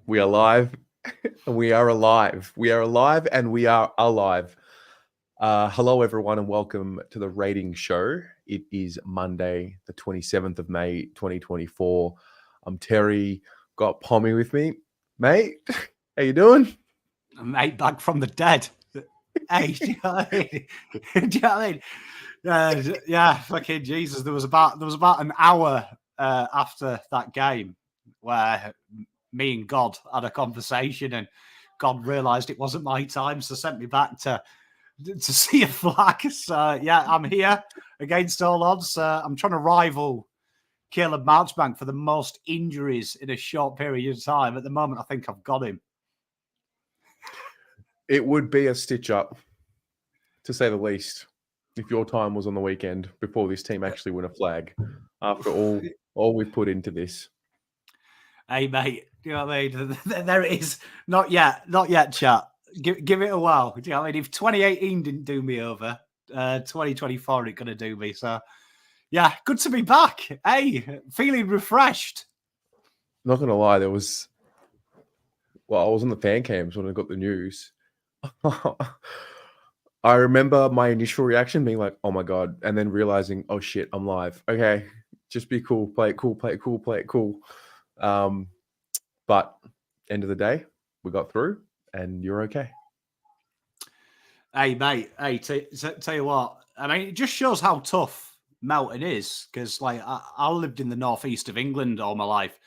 We are live and we are alive. We are alive and we are alive. Hello, everyone, and welcome to the Rating Show. It is Monday, the 27th of May, 2024. I'm Terry. Got Pommy with me. Mate, how you doing? Mate, back from the dead. Hey, do you know what I mean? Do you know what I mean? Yeah, fucking Jesus. There was about an hour after that game where me and God had a conversation, and God realised it wasn't my time, so sent me back to see a flag. So yeah, I'm here against all odds. I'm trying to rival Caleb Marchbank for the most injuries in a short period of time. At the moment, I think I've got him. It would be a stitch up, to say the least, if your time was on the weekend before this team actually win a flag after all we've put into this. Hey, mate, do you know what I mean? There it is. Not yet, chat. Give it a while. Do you know what I mean? If 2018 didn't do me over, 2024 ain't going to do me. So, yeah, good to be back. Hey, feeling refreshed. Not going to lie, I was on the fan cams when I got the news. I remember my initial reaction being like, oh my God, and then realizing, oh shit, I'm live. Okay, just be cool, play it cool, play it cool, play it cool. But end of the day, we got through and you're okay. Hey, mate, tell you what, I mean, it just shows how tough Melton is, because like I lived in the northeast of England all my life,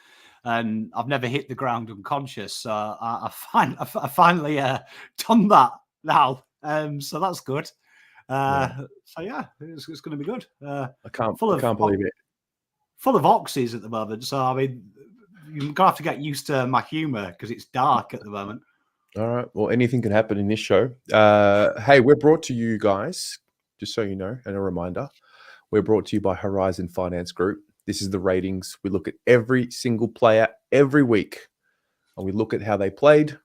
and I've never hit the ground unconscious. So I finally done that now. So that's good. So yeah, it's going to be good. I can't believe it. Full of oxys at the moment. So I mean, you're going to have to get used to my humour because it's dark at the moment. All right. Well, anything can happen in this show. Hey, we're brought to you guys, just so you know, and a reminder, we're brought to you by Horizon Finance Group. This is the ratings. We look at every single player every week, and we look at how they played.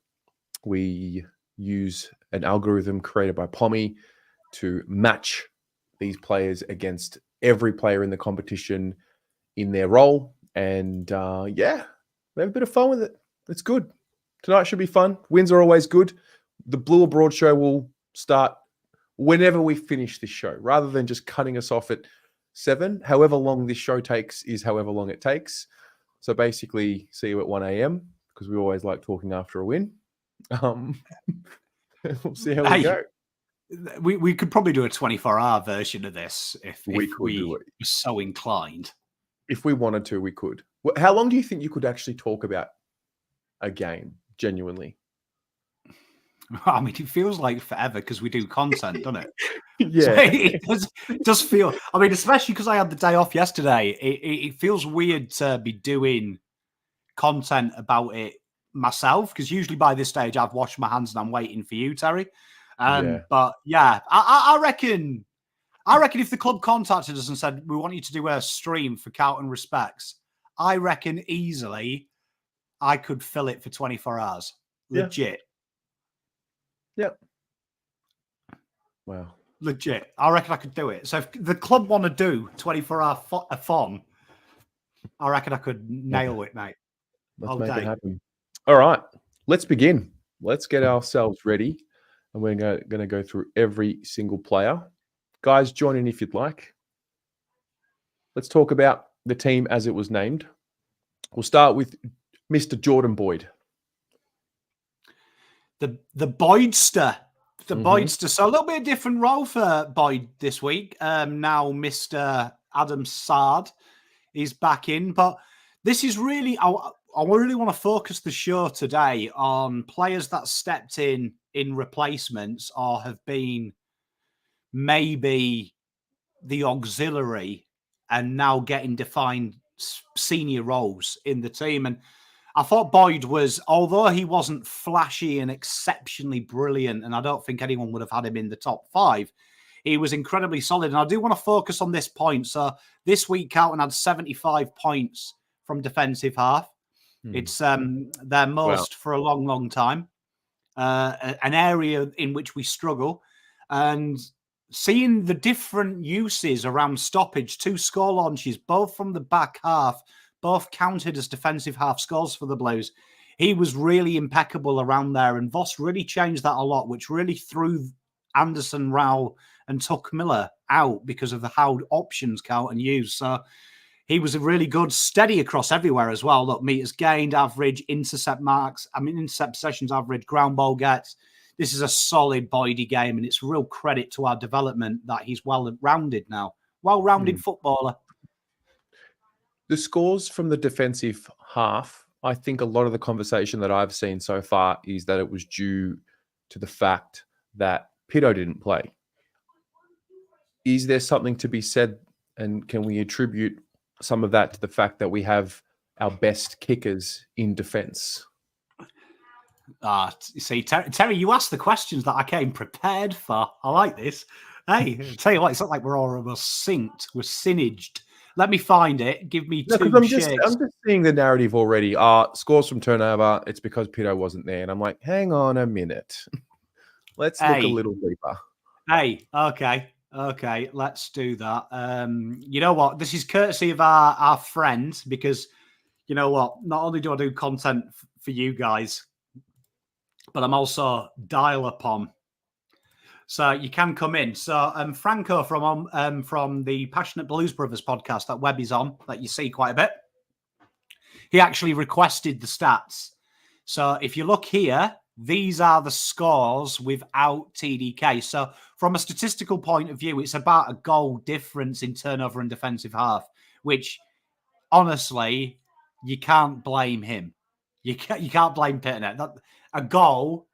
We use an algorithm created by Pommy to match these players against every player in the competition in their role. And yeah, we have a bit of fun with it. It's good. Tonight should be fun. Wins are always good. The Blue Abroad show will start whenever we finish this show, rather than just cutting us off at 7. However long this show takes is however long it takes. So basically, see you at 1 a.m. because we always like talking after a win. We'll see how we go. We could probably do a 24-hour version of this if we were it. so inclined. If we wanted to, we could. How long do you think you could actually talk about a game, genuinely? I mean, it feels like forever because we do content, doesn't it? Yeah. So it does feel, I mean, especially because I had the day off yesterday, it feels weird to be doing content about it myself, because usually by this stage I've washed my hands and I'm waiting for you, Terry. But yeah, I reckon if the club contacted us and said, we want you to do a stream for Carlton Respects, I reckon easily I could fill it for 24 hours. Legit. Yep. Wow. Legit. I reckon I could do it. So if the club want to do 24-hour fun, I reckon I could nail it, mate. Let's make it happen. All right. Let's begin. Let's get ourselves ready. And we're going to go through every single player. Guys, join in if you'd like. Let's talk about the team as it was named. We'll start with Mr. Jordan Boyd. The Boydster. The Boydster. So a little bit of different role for Boyd this week. Now Mr. Adam Saad is back in. But this is really, I really want to focus the show today on players that stepped in replacements or have been maybe the auxiliary and now getting defined senior roles in the team. And I thought Boyd was, although he wasn't flashy and exceptionally brilliant, and I don't think anyone would have had him in the top 5, he was incredibly solid. And I do want to focus on this point. So this week, Carlton had 75 points from defensive half. It's their most for a long, long time. An area in which we struggle. And seeing the different uses around stoppage, 2 score launches, both from the back half, both counted as defensive half scores for the Blues. he was really impeccable around there. And Voss really changed that a lot, which really threw Anderson, Rowell and Tuck Miller out because of how options Carlton used. So he was a really good, steady across everywhere as well. Look, meters gained, average, intercept marks. Intercept possessions average, ground ball gets. This is a solid Boydie game, and it's a real credit to our development that he's well-rounded now. Well-rounded footballer. The scores from the defensive half, I think a lot of the conversation that I've seen so far is that it was due to the fact that Pitto didn't play. Is there something to be said, and can we attribute some of that to the fact that we have our best kickers in defence? See, Terry, you asked the questions that I came prepared for. I like this. Hey, I'll tell you what, it's not like we're almost synced. We're synerged. Let me find it. Give me two shakes. I'm just seeing the narrative already. Scores from turnover. It's because Pitto wasn't there. And I'm like, hang on a minute. Let's look a little deeper. Hey, okay, let's do that. You know what? This is courtesy of our friend, because you know what? Not only do I do content for you guys, but I'm also dial-upon. So you can come in. So Franco from the Passionate Blues Brothers podcast that Webby's on, that you see quite a bit, he actually requested the stats. So if you look here, these are the scores without TDK. So from a statistical point of view, it's about a goal difference in turnover and defensive half, which honestly, you can't blame him. You can't blame Pitternet. A goal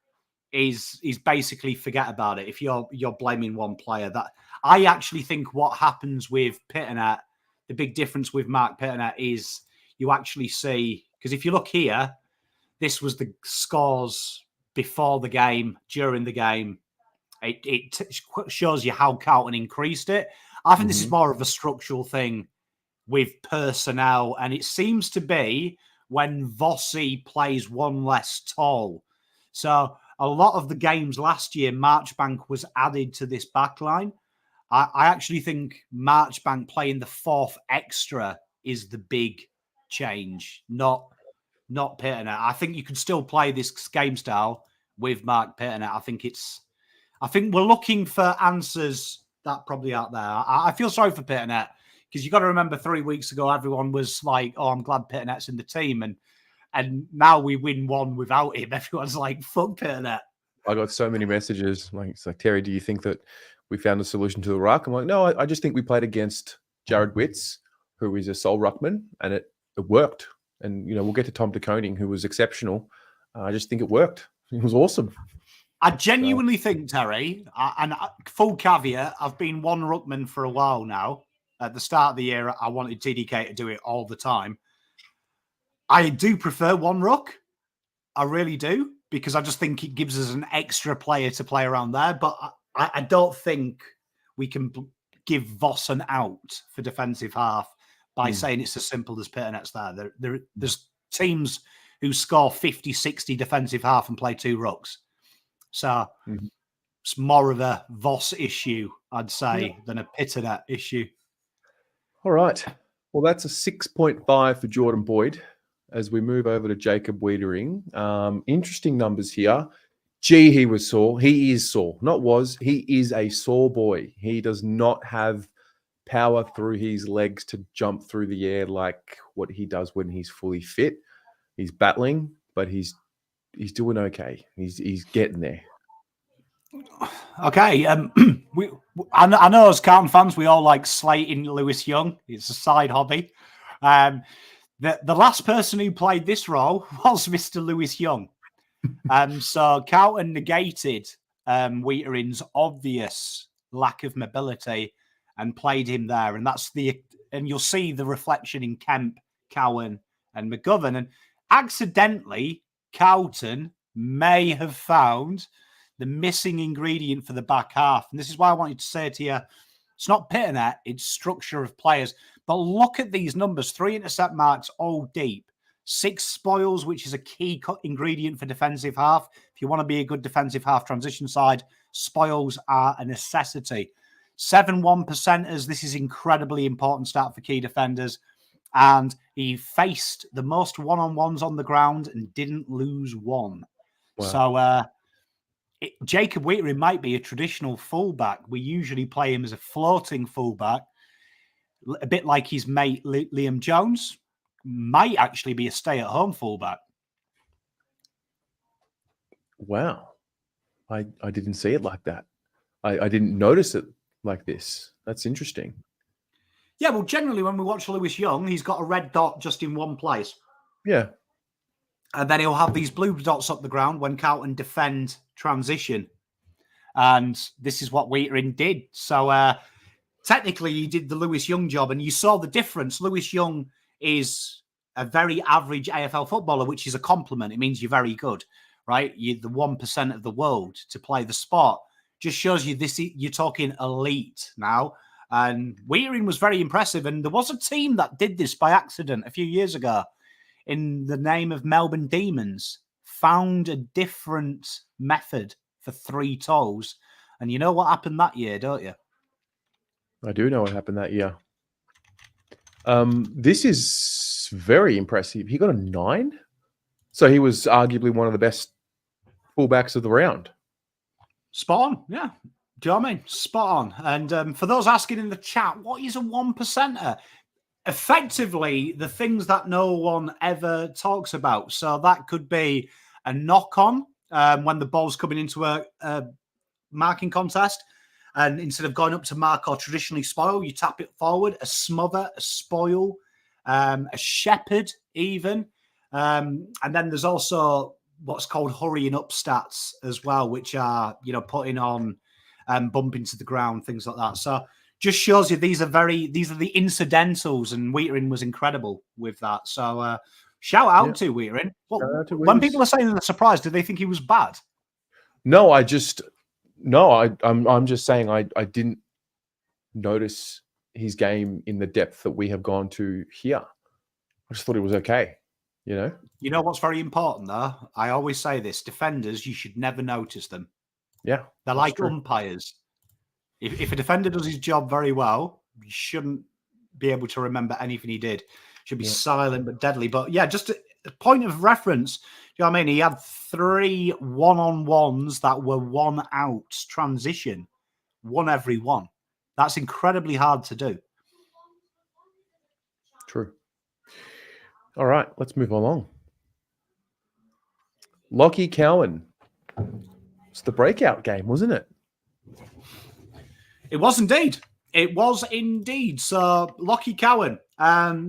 is basically forget about it. If you're blaming one player, that I actually think what happens with Pitternet, the big difference with Mark Pitternet is you actually see, because if you look here, this was the scores before the game, during the game. It shows you how Carlton increased it. I think this is more of a structural thing with personnel, and it seems to be when Vossi plays one less tall. So a lot of the games last year, Marchbank was added to this back line. I actually think Marchbank playing the fourth extra is the big change, not Pitternet. I think you can still play this game style with Mark Pitternet. I think we're looking for answers that probably out there. I feel sorry for Pitternet, because you got to remember 3 weeks ago, everyone was like, oh, I'm glad Pitternet's in the team. And now we win one without him. Everyone's like, fuck Pitternet. I got so many messages. It's like, Terry, do you think that we found a solution to the ruck? I'm like, no, I just think we played against Jared Witts, who is a sole ruckman, and it worked. And, we'll get to Tom de Koning, who was exceptional. I just think it worked. It was awesome. I genuinely think, Terry, and full caveat, I've been one ruckman for a while now. At the start of the year, I wanted TDK to do it all the time. I do prefer one ruck. I really do, because I just think it gives us an extra player to play around there. But I don't think we can give Voss an out for defensive half by saying it's as simple as Pitternet's there. There's teams who score 50, 60 defensive half and play two rucks. So it's more of a Voss issue, I'd say, than a Pitternet issue. All right. Well, that's a 6.5 for Jordan Boyd as we move over to Jacob Weitering. Interesting numbers here. Gee, he was sore. He is sore. Not was. He is a sore boy. He does not have power through his legs to jump through the air like what he does when he's fully fit. He's battling, but he's doing okay. He's getting there. Okay. I know as Carlton fans, we all like slating Lewis Young. It's a side hobby. The last person who played this role was Mr. Lewis Young. So Carlton negated Weitering's obvious lack of mobility and played him there. And you'll see the reflection in Kemp, Cowan, and McGovern. And accidentally, Carlton may have found the missing ingredient for the back half. And this is why I wanted to say to you, it's not Pitternet, it's structure of players. But look at these numbers. 3 intercept marks, all deep. 6 spoils, which is a key ingredient for defensive half. If you want to be a good defensive half transition side, spoils are a necessity. 7 1%ers. This is incredibly important stat for key defenders. and he faced the most one-on-ones on the ground and didn't lose one. Wow. So Jacob Weitering might be a traditional fullback. We usually play him as a floating fullback, a bit like his mate Liam Jones. Might actually be a stay-at-home fullback. Wow. I didn't see it like that. I didn't notice it like this. That's interesting. Yeah, well, generally when we watch Lewis Young, he's got a red dot just in one place. Yeah. And then he'll have these blue dots up the ground when Carlton defend transition. And this is what Weitering did. So technically he did the Lewis Young job, and you saw the difference. Lewis Young is a very average AFL footballer, which is a compliment. It means you're very good, right? You're the 1% of the world to play the sport. Just shows you this. You're talking elite now. And Weitering was very impressive. And there was a team that did this by accident a few years ago in the name of Melbourne Demons, found a different method for 3 toes. And you know what happened that year, don't you? I do know what happened that year. This is very impressive. He got a 9. So he was arguably one of the best fullbacks of the round. Spot on, yeah. Do you know what I mean? Spot on. And for those asking in the chat, what is a 1%er? Effectively, the things that no one ever talks about. So that could be a knock-on when the ball's coming into a marking contest. And instead of going up to mark or traditionally spoil, you tap it forward. A smother, a spoil, a shepherd even. And then there's also what's called hurrying up stats as well, which are, putting on bumping to the ground, things like that. So just shows you these are the incidentals, and Weitering was incredible with that. So shout out to Weitering. Well, when people are saying they're surprised, do they think he was bad? No, I'm just saying I didn't notice his game in the depth that we have gone to here. I just thought it was okay, You know what's very important, though? I always say this: defenders, you should never notice them. Yeah, they're like umpires. If a defender does his job very well, you shouldn't be able to remember anything he did. Should be silent but deadly. But yeah, just a point of reference. You know what I mean? He had 3 one-on-ones that were 1 out transition, 1 every 1. That's incredibly hard to do. True. All right, let's move along. Lachie Cowan. It's the breakout game, wasn't it? It was indeed. It was indeed. So, Lachie Cowan.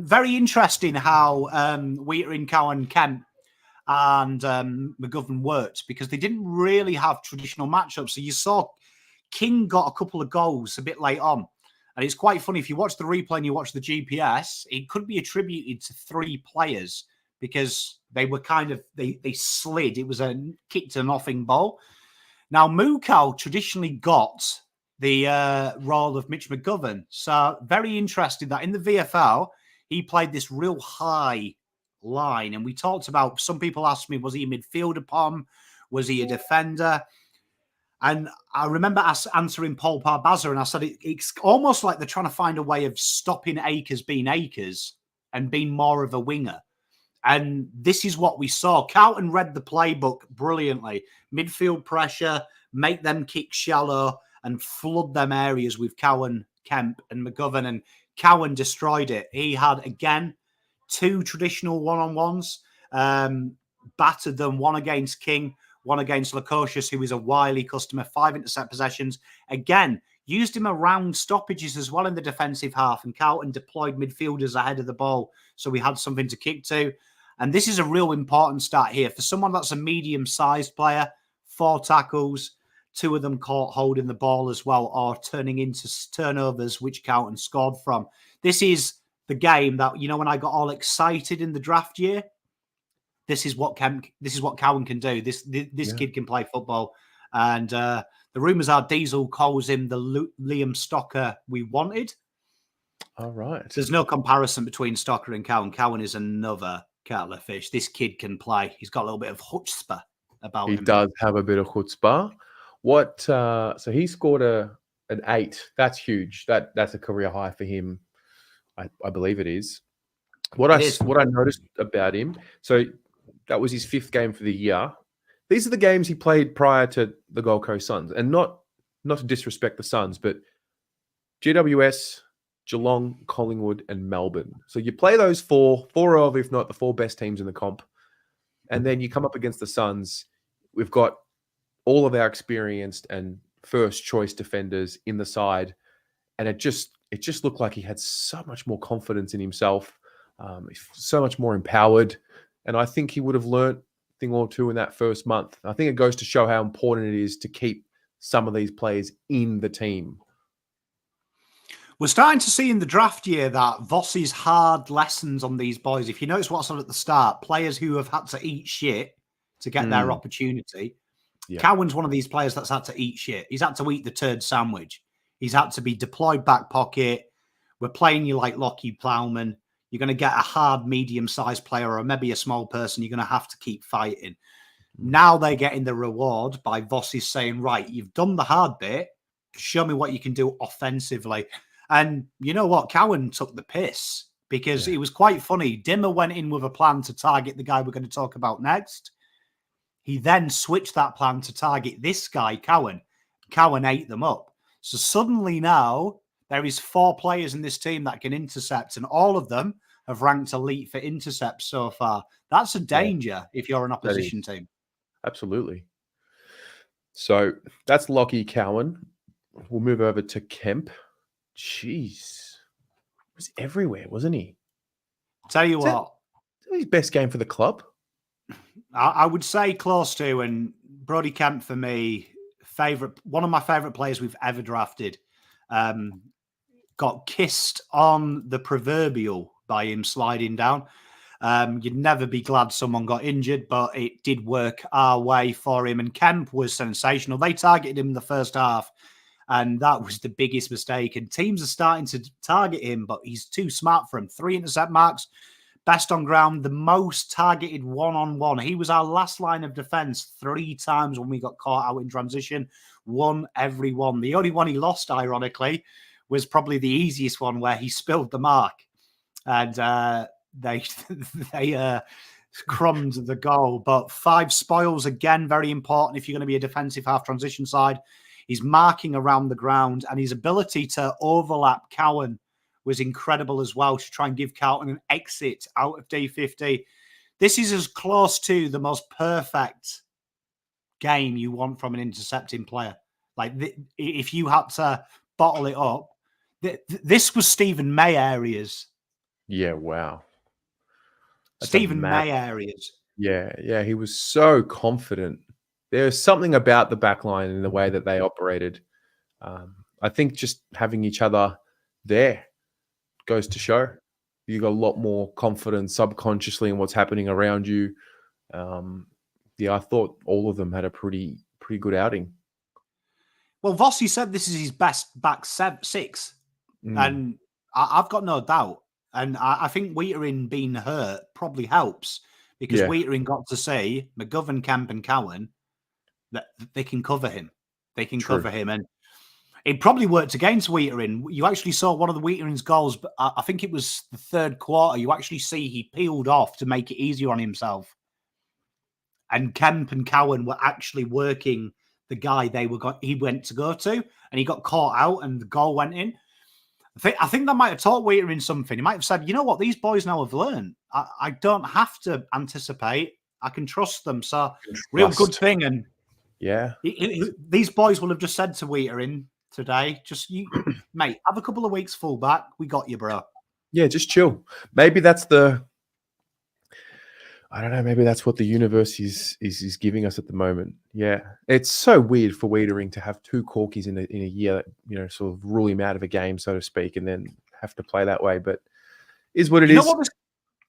Very interesting how Weitering, Cowan, Kemp and McGovern worked, because they didn't really have traditional matchups. So you saw King got a couple of goals a bit late on. And it's quite funny, if you watch the replay and you watch the GPS, it could be attributed to 3 players, because they were they slid. It was a kick to nothing ball. Now, Mukau traditionally got the role of Mitch McGovern. So very interesting that in the VFL, he played this real high line. And we talked about, some people asked me, was he a midfielder, Pom? Was he a defender? And I remember answering Paul Parbaza, and I said, it's almost like they're trying to find a way of stopping Akers being Akers and being more of a winger. And this is what we saw. Carlton read the playbook brilliantly. Midfield pressure, make them kick shallow, and flood them areas with Cowan, Kemp, and McGovern. And Cowan destroyed it. He had, again, 2 traditional one-on-ones, battered them, 1 against King, 1 against Lacocious, who is a wily customer, 5 intercept possessions. Again, used him around stoppages as well in the defensive half, and Carlton deployed midfielders ahead of the ball, so we had something to kick to. And this is a real important stat here. For someone that's a medium-sized player, 4 tackles, 2 of them caught holding the ball as well, or turning into turnovers, which Carlton scored from. This is the game that, when I got all excited in the draft year, this is what Cowan can do. This kid can play football. And the rumours are Diesel calls him the Liam Stocker we wanted. All right. There's no comparison between Stocker and Cowan. Cowan is another kettle of fish. This kid can play. He's got a little bit of chutzpah about him. He does have a bit of chutzpah. So he scored an 8. That's huge. That's a career high for him. I believe it is. What It is. I noticed about him, so that was his 5th game for the year. These are the games he played prior to the Gold Coast Suns, and not to disrespect the Suns, but GWS, Geelong, Collingwood, and Melbourne. So you play those four of, if not the 4 best teams in the comp, and then you come up against the Suns. We've got all of our experienced and first choice defenders in the side, and it just looked like he had so much more confidence in himself, so much more empowered, and I think he would have learnt a thing or two in that first month. I think it goes to show how important it is to keep some of these players in the team. We're starting to see in the draft year that Vossi's hard lessons on these boys. If you notice what's on at the start, players who have had to eat shit to get their opportunity. Yeah. Cowan's one of these players that's had to eat shit. He's had to eat the turd sandwich. He's had to be deployed back pocket. We're playing you like Lachie Plowman. You're going to get a hard, medium-sized player or maybe a small person. You're going to have to keep fighting. Now they're getting the reward by Vossi saying, right, you've done the hard bit. Show me what you can do offensively. And you know what? Cowan took the piss because it was quite funny. Dimmer went in with a plan to target the guy we're going to talk about next. He then switched that plan to target this guy, Cowan. Cowan ate them up. So suddenly now there is 4 players in this team that can intercept, and all of them have ranked elite for intercepts so far. That's a danger if you're an opposition team. Absolutely. So that's Lachie Cowan. We'll move over to Kemp. Jeez. He was everywhere, wasn't he? Tell you what. His best game for the club? I would say close to, and Brody Kemp for me, one of my favourite players we've ever drafted. Got kissed on the proverbial by him sliding down. You'd never be glad someone got injured, but it did work our way for him. And Kemp was sensational. They targeted him in the first half, and that was the biggest mistake. And teams are starting to target him, but he's too smart for him. 3 intercept marks, best on ground, the most targeted one-on-one. He was our last line of defense 3 times when we got caught out in transition. Won every one. The only one he lost, ironically, was probably the easiest one where he spilled the mark. And they crumbed the goal. But 5 spoils, again, very important if you're going to be a defensive half transition side. He's marking around the ground, and his ability to overlap Cowan was incredible as well, to try and give Carlton an exit out of D50. This is as close to the most perfect game you want from an intercepting player. Like, if you had to bottle it up, this was Stephen May areas. Yeah, wow. That's Stephen May areas. Yeah, he was so confident. There's something about the back line and the way that they operated. I think just having each other there goes to show. You got a lot more confidence subconsciously in what's happening around you. I thought all of them had a pretty good outing. Well, Vossi said this is his best back 6, and I've got no doubt. And I think Weitering being hurt probably helps, because Weitering got to say McGovern, Kemp, and Cowan that they can cover him. They can cover him, and it probably worked against Weitering. You actually saw one of the Weitering's goals, but I think it was the 3rd quarter. You actually see he peeled off to make it easier on himself. And Kemp and Cowan were actually working the guy he went to go to, and he got caught out, and the goal went in. I think that might have taught Weitering something. He might have said, you know what, these boys now have learned. I don't have to anticipate. I can trust them. So, real good thing. And these boys will have just said to Weitering today, mate, have a couple of weeks full back. We got you, bro. Yeah, just chill. Maybe that's I don't know. Maybe that's what the universe is giving us at the moment. Yeah, it's so weird for Weitering to have 2 corkies in a year that, sort of rule him out of a game, so to speak, and then have to play that way. But is what it is.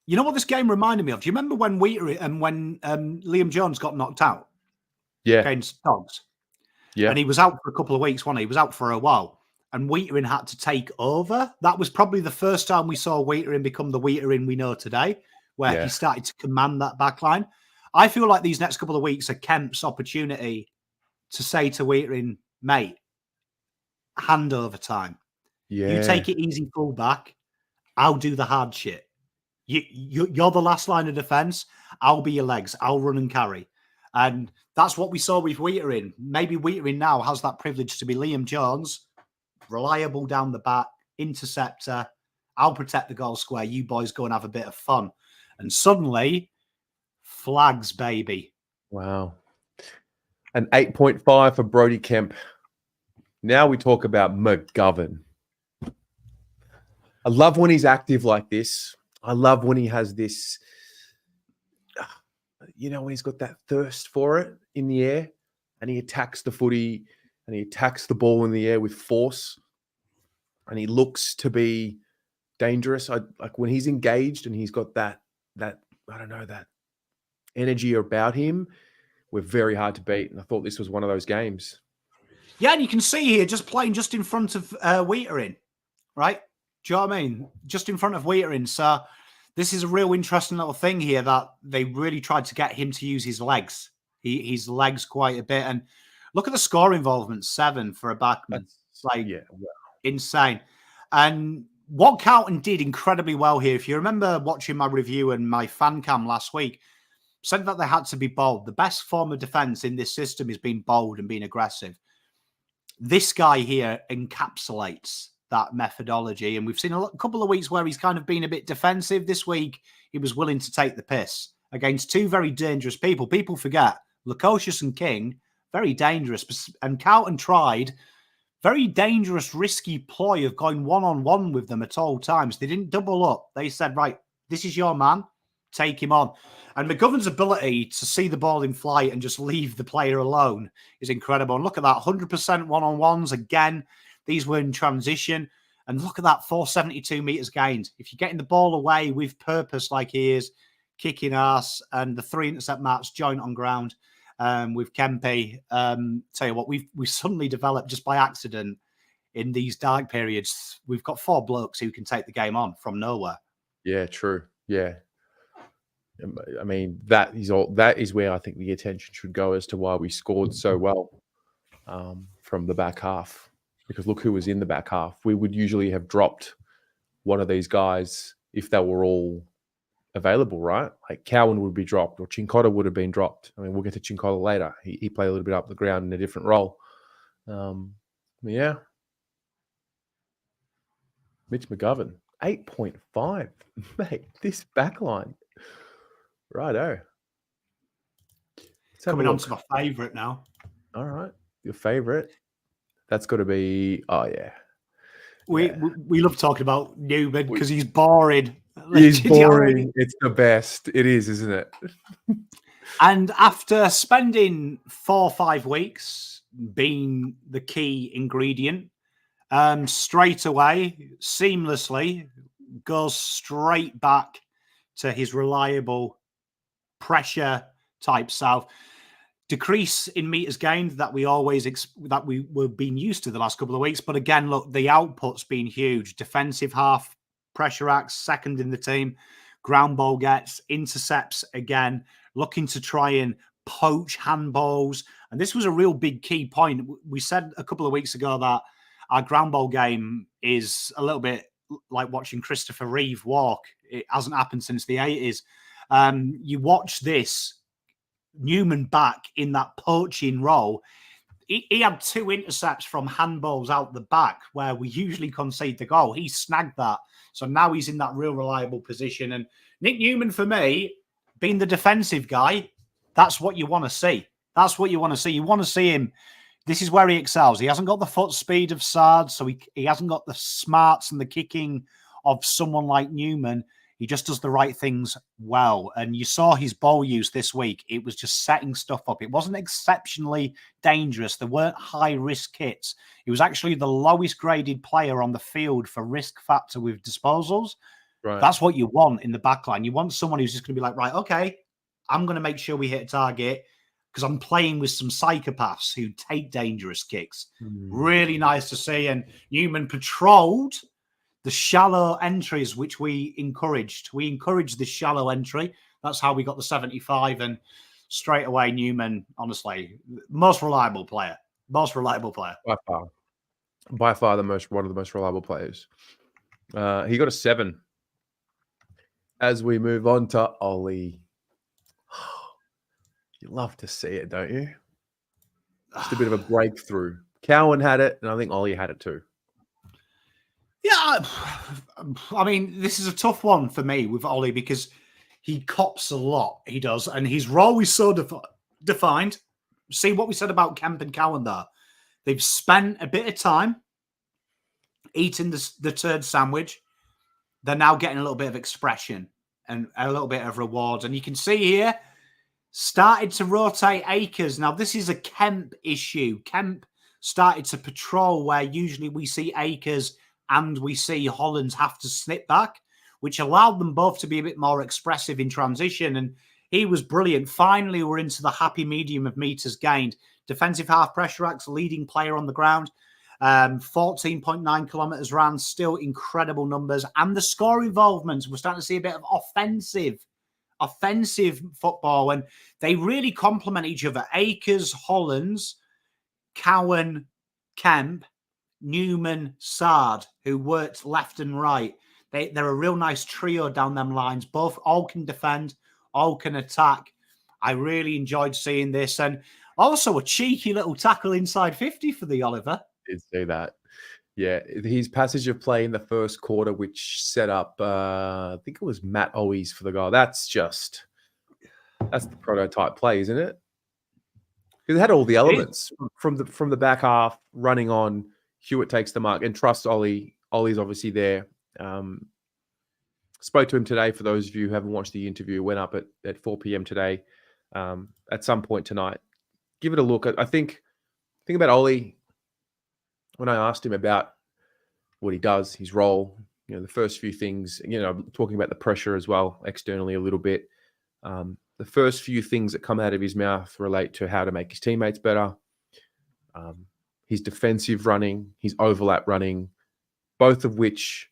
You know what this game reminded me of? Do you remember when Weitering and when Liam Jones got knocked out? Yeah, against Dogs. Yeah, and he was out for a couple of weeks. He was out for a while, and Weitering had to take over. That was probably the first time we saw Weitering become the Weitering we know today, where he started to command that back line. I feel like these next couple of weeks are Kemp's opportunity to say to Weitering, mate, handover time. Yeah. You take it easy fullback. I'll do the hard shit. You're the last line of defence. I'll be your legs. I'll run and carry. And that's what we saw with Weitering. Maybe Weitering now has that privilege to be Liam Jones, reliable down the back, interceptor. I'll protect the goal square. You boys go and have a bit of fun. And suddenly, flags, baby. Wow. An 8.5 for Brody Kemp. Now we talk about McGovern. I love when he's active like this. I love when he has this, when he's got that thirst for it in the air and he attacks the footy and he attacks the ball in the air with force and he looks to be dangerous. Like when he's engaged and he's got that energy about him, we're very hard to beat. And I thought this was one of those games. Yeah, and you can see here just playing just in front of Weitering, right? Do you know what I mean? Just in front of Weitering. So this is a real interesting little thing here that they really tried to get him to use his legs. His legs quite a bit. And look at the score involvement, 7 for a backman. It's like insane. And what Carlton did incredibly well here, if you remember watching my review and my fan cam last week, said that they had to be bold. The best form of defence in this system is being bold and being aggressive. This guy here encapsulates that methodology. And we've seen a couple of weeks where he's kind of been a bit defensive. This week, he was willing to take the piss against 2 very dangerous people. People forget, Lachie and King, very dangerous. And Carlton tried very dangerous, risky ploy of going one-on-one with them at all times. They didn't double up. They said, right, this is your man. Take him on. And McGovern's ability to see the ball in flight and just leave the player alone is incredible. And look at that, 100% one-on-ones. Again, these were in transition. And look at that, 472 metres gained. If you're getting the ball away with purpose like he is, kicking ass, and the 3 intercept marks joint on ground with Kempe, tell you what, we suddenly developed just by accident in these dark periods. We've got 4 blokes who can take the game on from nowhere. Yeah, true. Yeah. I mean, that is where I think the attention should go as to why we scored so well from the back half. Because look who was in the back half. We would usually have dropped one of these guys if they were all available, right? Like Cowan would be dropped or Cincotta would have been dropped. I mean, we'll get to Cincotta later. He played a little bit up the ground in a different role. Yeah. Mitch McGovern, 8.5. Mate, this backline. Righto. Coming on to my favourite now. All right. Your favourite. That's got to be, We love talking about Newman because he's boring. He's boring. It's the best. It is, isn't it? And after spending 4 or 5 weeks being the key ingredient, straight away, seamlessly, goes straight back to his reliable pressure type self. Decrease in meters gained that we were being used to the last couple of weeks. But again, look, the output's been huge. Defensive half, pressure acts, second in the team, ground ball gets, intercepts again, looking to try and poach handballs. And this was a real big key point. We said a couple of weeks ago that our ground ball game is a little bit like watching Christopher Reeve walk. It hasn't happened since the 80s. You watch this, Newman back in that poaching role. He had 2 intercepts from handballs out the back where we usually concede the goal. He snagged that. So now he's in that real reliable position. And Nick Newman, for me, being the defensive guy, that's what you want to see. That's what you want to see. You want to see him. This is where he excels. He hasn't got the foot speed of Saad, so he hasn't got the smarts and the kicking of someone like Newman. He just does the right things well. And you saw his ball use this week. It was just setting stuff up. It wasn't exceptionally dangerous. There weren't high-risk hits. He was actually the lowest graded player on the field for risk factor with disposals. Right. That's what you want in the back line. You want someone who's just going to be like, right, okay, I'm going to make sure we hit a target because I'm playing with some psychopaths who take dangerous kicks. Really nice to see. And Newman patrolled the shallow entries, which we encouraged. We encouraged the shallow entry. That's how we got the 75. And straight away, Newman, honestly, most reliable player. Most reliable player. By far. By far one of the most reliable players. He got a 7. As we move on to Ollie. You love to see it, don't you? Just a bit of a breakthrough. Cowan had it, and I think Ollie had it too. Yeah, I mean, this is a tough one for me with Ollie because he cops a lot. He does, and his role is so defined. See what we said about Kemp and Cowan there. They've spent a bit of time eating the turd sandwich. They're now getting a little bit of expression and a little bit of reward. And you can see here, started to rotate Akers. Now, this is a Kemp issue. Kemp started to patrol where usually we see Akers and we see Hollands have to snip back, which allowed them both to be a bit more expressive in transition. And he was brilliant. Finally, we're into the happy medium of meters gained. Defensive half pressure acts, leading player on the ground. 14.9 kilometers ran, still incredible numbers. And the score involvement, we're starting to see a bit of offensive football, and they really complement each other. Akers, Hollands, Cowan, Kemp, Newman, Saad, who worked left and right. They're a real nice trio down them lines. Both all can defend, all can attack. I really enjoyed seeing this, and also a cheeky little tackle inside 50 for the Oliver. Did see that. Yeah, his passage of play in the first quarter, which set up, I think it was Matt Owies for the goal. That's the prototype play, isn't it? Because it had all the elements from the back half, running on. Hewett takes the mark and trusts Ollie. Ollie's obviously there. Spoke to him today. For those of you who haven't watched the interview, went up at 4 p.m. today. At some point tonight, give it a look. I think about Ollie. When I asked him about what he does, his role, the first few things, talking about the pressure as well, externally a little bit. The first few things that come out of his mouth relate to how to make his teammates better. His defensive running, his overlap running, both of which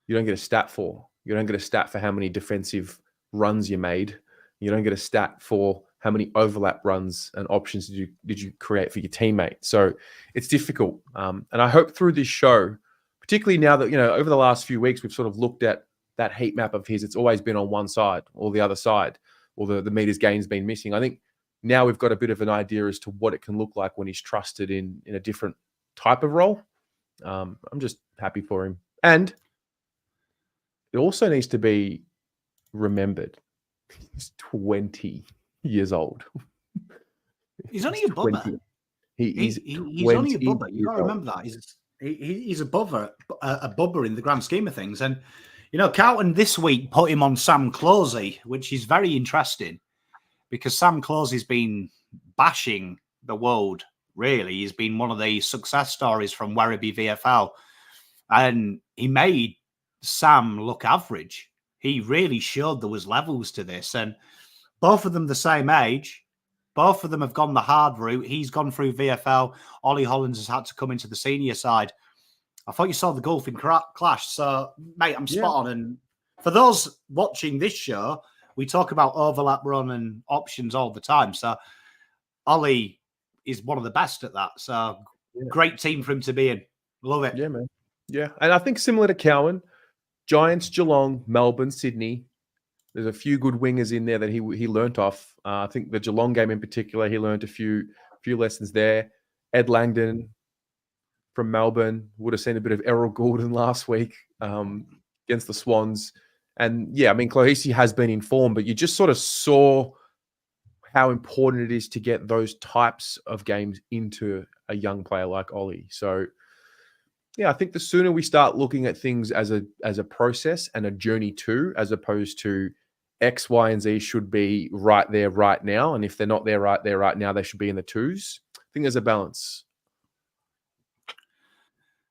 you don't get a stat for. You don't get a stat for how many defensive runs you made. You don't get a stat for how many overlap runs and options did you create for your teammate. So it's difficult. And I hope through this show, particularly now that, over the last few weeks, we've sort of looked at that heat map of his. It's always been on one side or the other side, or the meters gain's been missing. I think now we've got a bit of an idea as to what it can look like when he's trusted in a different type of role. I'm just happy for him. And it also needs to be remembered. He's 20 years old. He's only a bubber. He's only a bubber. You got to remember that. He's a bubber in the grand scheme of things. And, Carlton this week put him on Sam Closey, which is very interesting because Sam Closey's been bashing the world, really. He's been one of the success stories from Werribee VFL. And he made Sam look average. He really showed there was levels to this. And both of them the same age. Both of them have gone the hard route. He's gone through VFL. Ollie Hollands has had to come into the senior side. I thought you saw the golfing clash. So, mate, I'm spot on. And for those watching this show, we talk about overlap run and options all the time. So, Ollie is one of the best at that. So, great team for him to be in. Love it. Yeah, man. Yeah. And I think similar to Cowan, Giants, Geelong, Melbourne, Sydney, there's a few good wingers in there that he learnt off. I think the Geelong game in particular, he learnt a few lessons there. Ed Langdon from Melbourne would have seen a bit of Errol Goulden last week against the Swans. And yeah, I mean, Clohisi has been in form, but you just sort of saw how important it is to get those types of games into a young player like Ollie. So yeah, I think the sooner we start looking at things as a process and a journey too, as opposed to X, Y, and Z should be right there, right now. And if they're not there, right now, they should be in the twos. I think there's a balance.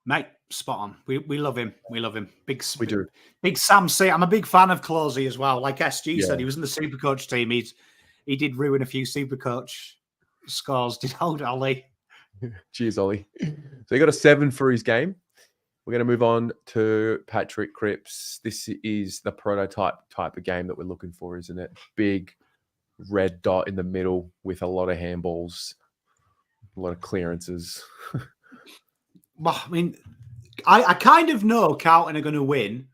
Mate, spot on. We love him. We love him. We do. Big Sam C. I'm a big fan of Closey as well. Like SG said, he was in the Supercoach team. He did ruin a few Supercoach scores. Did old Ollie? Cheers, Ollie. So he got a 7 for his game. We're going to move on to Patrick Cripps. This is the prototype type of game that we're looking for, isn't it? Big red dot in the middle with a lot of handballs, a lot of clearances. Well, I mean, I kind of know Carlton are going to win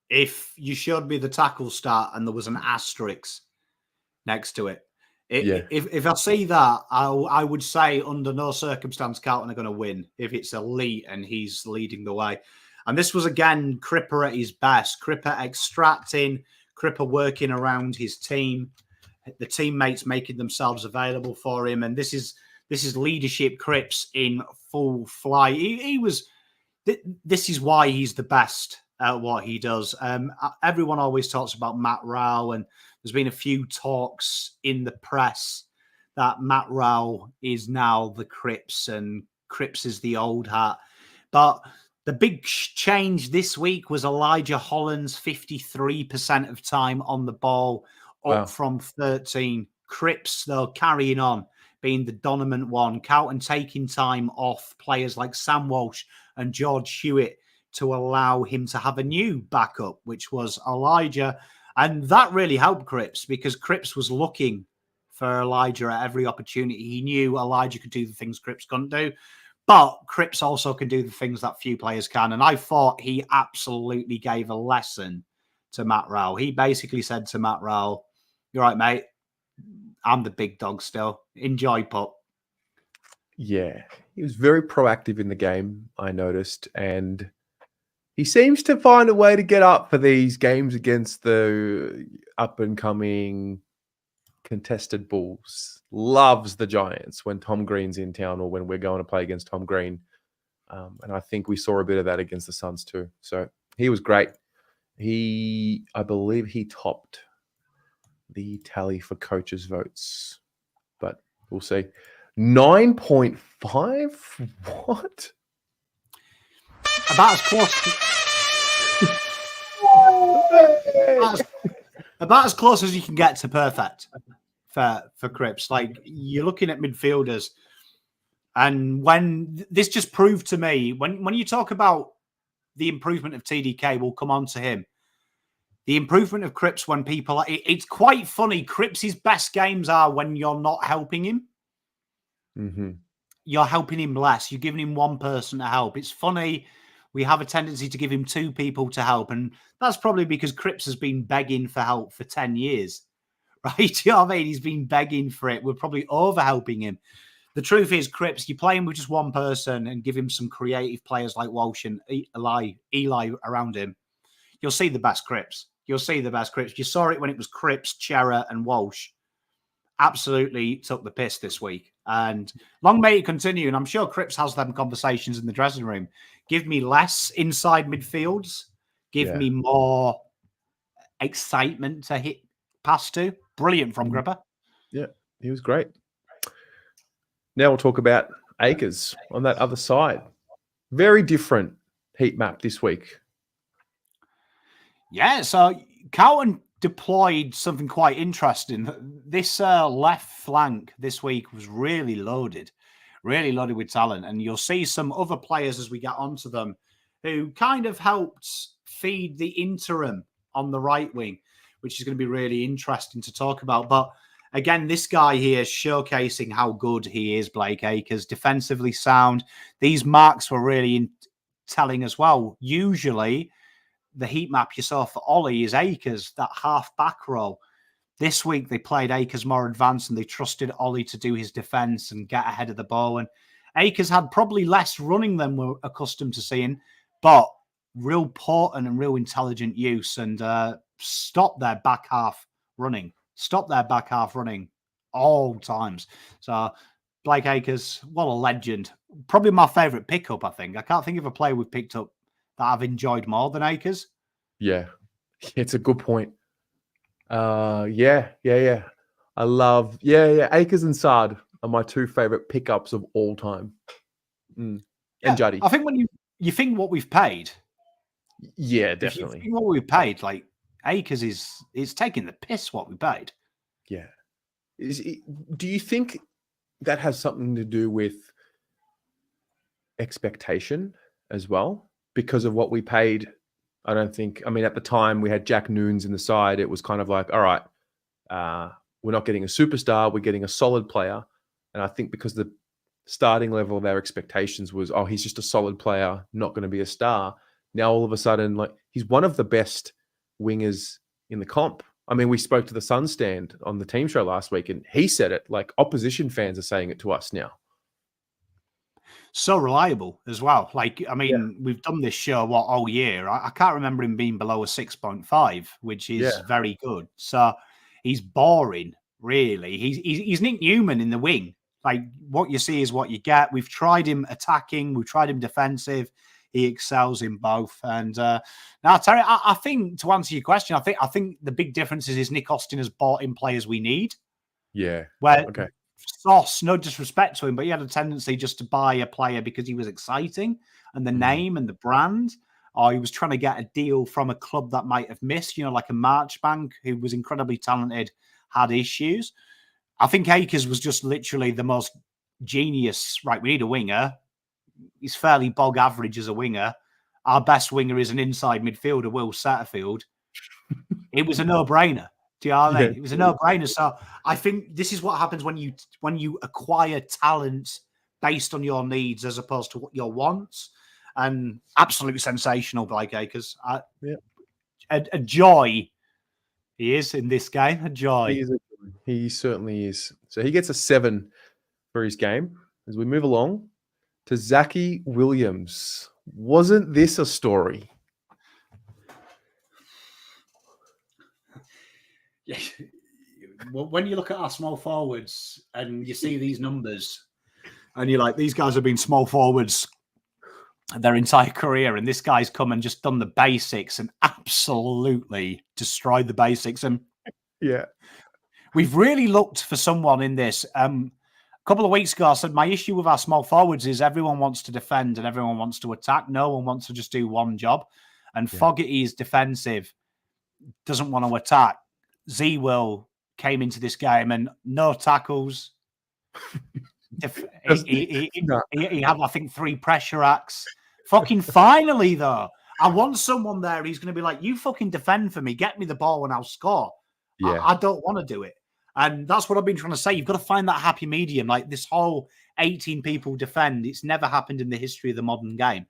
if you showed me the tackle start and there was an asterisk next to it, Yeah. if I see that, I would say under no circumstance Carlton are going to win if it's elite and he's leading the way. And this was, again, Cripper at his best. Cripper extracting, Cripper working around his team, the teammates making themselves available for him. And this is leadership Cripps in full flight. This is why he's the best at what he does. Everyone always talks about Matt Rowell, and there's been a few talks in the press that Matt Rowell is now the Cripps and Cripps is the old hat. But the big change this week was Elijah Hollands, 53% of time on the ball, up from 13. Cripps, though, carrying on, being the dominant one. Carlton taking time off players like Sam Walsh and George Hewett to allow him to have a new backup, which was Elijah. And that really helped Cripps because Cripps was looking for Elijah at every opportunity. He knew Elijah could do the things Cripps couldn't do, but Cripps also can do the things that few players can. And I thought he absolutely gave a lesson to Matt Rowell. He basically said to Matt Rowell, "You're right, mate. I'm the big dog still. Enjoy, pup." Yeah, he was very proactive in the game, I noticed, and he seems to find a way to get up for these games against the up-and-coming contested Bulls. Loves the Giants when Tom Green's in town or when we're going to play against Tom Green. And I think we saw a bit of that against the Suns too. So he was great. I believe he topped the tally for coaches' votes, but we'll see. 9.5? What? About as close. About as close as you can get to perfect for Cripps. Like, you're looking at midfielders, and when this just proved to me, when you talk about the improvement of TDK, we'll come on to him. The improvement of Cripps when people... It's quite funny. Cripps' best games are when you're not helping him. Mm-hmm. You're helping him less. You're giving him one person to help. It's funny. We have a tendency to give him two people to help. And that's probably because Cripps has been begging for help for 10 years. Right? You know what I mean? He's been begging for it. We're probably over-helping him. The truth is, Cripps, you play him with just one person and give him some creative players like Walsh and Eli around him, you'll see the best Cripps. You'll see the best Cripps. You saw it when it was Cripps, Chera, and Walsh. Absolutely took the piss this week. And long may it continue. And I'm sure Cripps has them conversations in the dressing room. Give me less inside midfields. Give me more excitement to hit past to. Brilliant from Gripper. Yeah, he was great. Now we'll talk about Akers on that other side. Very different heat map this week. Yeah, so Cowan deployed something quite interesting. This left flank this week was really loaded with talent. And you'll see some other players as we get onto them who kind of helped feed the interim on the right wing, which is going to be really interesting to talk about. But again, this guy here is showcasing how good he is, Blake Akers, defensively sound. These marks were really telling as well. Usually, the heat map you saw for Ollie is Akers, that half back row. This week, they played Akers more advanced and they trusted Ollie to do his defense and get ahead of the ball. And Akers had probably less running than we're accustomed to seeing, but real potent and real intelligent use and stop their back half running. Stop their back half running all times. So Blake Akers, what a legend. Probably my favourite pickup, I think. I can't think of a player we've picked up that I've enjoyed more than Akers. Yeah, it's a good point. Yeah. I love, Akers and Saad are my two favorite pickups of all time. And Juddy. I think when you think what we've paid. Yeah, definitely. If you think what we paid, like Akers is taking the piss what we paid. Yeah. Do you think that has something to do with expectation as well? Because of what we paid, I don't think... I mean, at the time, we had Jack Noons in the side. It was kind of like, all right, we're not getting a superstar. We're getting a solid player. And I think because the starting level of our expectations was, oh, he's just a solid player, not going to be a star. Now, all of a sudden, like, he's one of the best wingers in the comp. I mean, we spoke to the Sun stand on the team show last week, and he said it. Like, opposition fans are saying it to us now. So reliable as well. Like, I mean, we've done this show all year. I can't remember him being below a 6.5, which is very good. So he's boring, really. He's Nick Newman in the wing. Like, what you see is what you get. We've tried him attacking. We've tried him defensive. He excels in both. And now, Terry, I think to answer your question, I think the big difference is Nick Austin has bought in players we need. Yeah. Where Sauce, no disrespect to him, but he had a tendency just to buy a player because he was exciting and the name and the brand, or he was trying to get a deal from a club that might have missed, like a Marchbank, who was incredibly talented, had issues. I think Akers was just literally the most genius. Right, we need a winger. He's fairly bog average as a winger. Our best winger is an inside midfielder, Will Satterfield. It was a no-brainer. Do you know what I mean? It was a no-brainer. So I think this is what happens when you acquire talent based on your needs as opposed to what your wants. And absolutely sensational, Blake Akers. A joy he is in this game. A joy. He certainly is. So he gets a 7 for his game. As we move along to Zac Williams. Wasn't this a story? Yeah. Well, when you look at our small forwards and you see these numbers and you're like, these guys have been small forwards their entire career, and this guy's come and just done the basics and absolutely destroyed the basics. And we've really looked for someone in this. A couple of weeks ago, I said my issue with our small forwards is everyone wants to defend and everyone wants to attack. No one wants to just do one job. And Fogarty is defensive, doesn't want to attack. Z-Will came into this game and no tackles. He had, I think, 3 pressure acts. Fucking finally, though, I want someone there who's going to be like, you fucking defend for me. Get me the ball and I'll score. I don't want to do it. And that's what I've been trying to say. You've got to find that happy medium. Like this whole 18 people defend. It's never happened in the history of the modern game.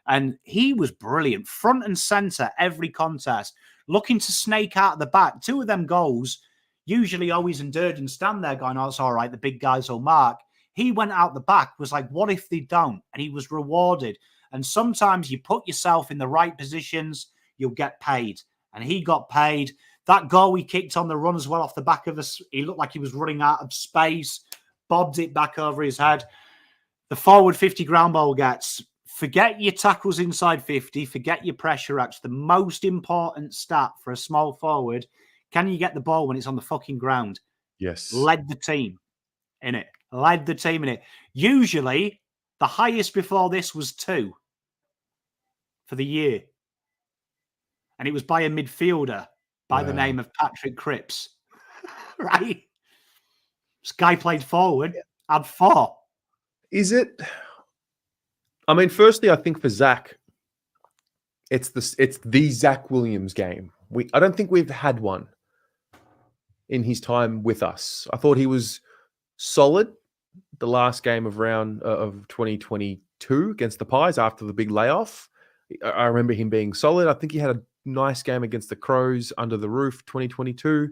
And he was brilliant. Front and centre, every contest. Looking to snake out the back. 2 of them goals, usually always and Durden stand there going, oh, it's all right. The big guys will mark. He went out the back, was like, what if they don't? And he was rewarded. And sometimes you put yourself in the right positions, you'll get paid. And he got paid. That goal he kicked on the run as well off the back of us, he looked like he was running out of space, bobbed it back over his head. The forward 50 ground ball gets, forget your tackles inside 50, forget your pressure acts. The most important stat for a small forward, can you get the ball when it's on the fucking ground? Yes. Led the team in it. Led the team in it. Usually, the highest before this was 2 for the year. And it was by a midfielder by the name of Patrick Cripps. Right? This guy played forward, had 4. Is it? I mean, firstly, I think for Zac, it's the Zac Williams game. I don't think we've had one in his time with us. I thought he was solid the last game of round of 2022 against the Pies after the big layoff. I remember him being solid. I think he had a nice game against the Crows under the roof 2022,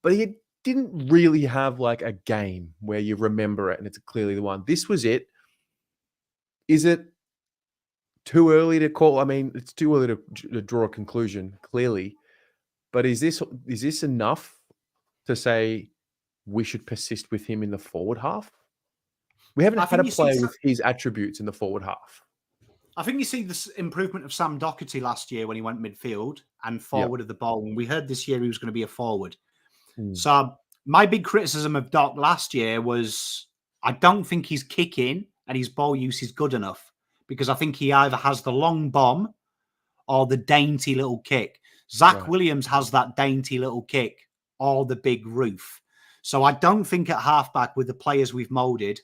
but he didn't really have like a game where you remember it and it's clearly the one. This was it. Is it too early to call? I mean, it's too early to draw a conclusion, clearly. But is this enough to say we should persist with him in the forward half? We haven't had a player with his attributes in the forward half. I think you see this improvement of Sam Doherty last year when he went midfield and forward of the ball. And we heard this year he was going to be a forward. So my big criticism of Doc last year was I don't think his kicking and his ball use is good enough, because I think he either has the long bomb or the dainty little kick. Zac Williams has that dainty little kick or the big roof. So I don't think at halfback with the players we've moulded,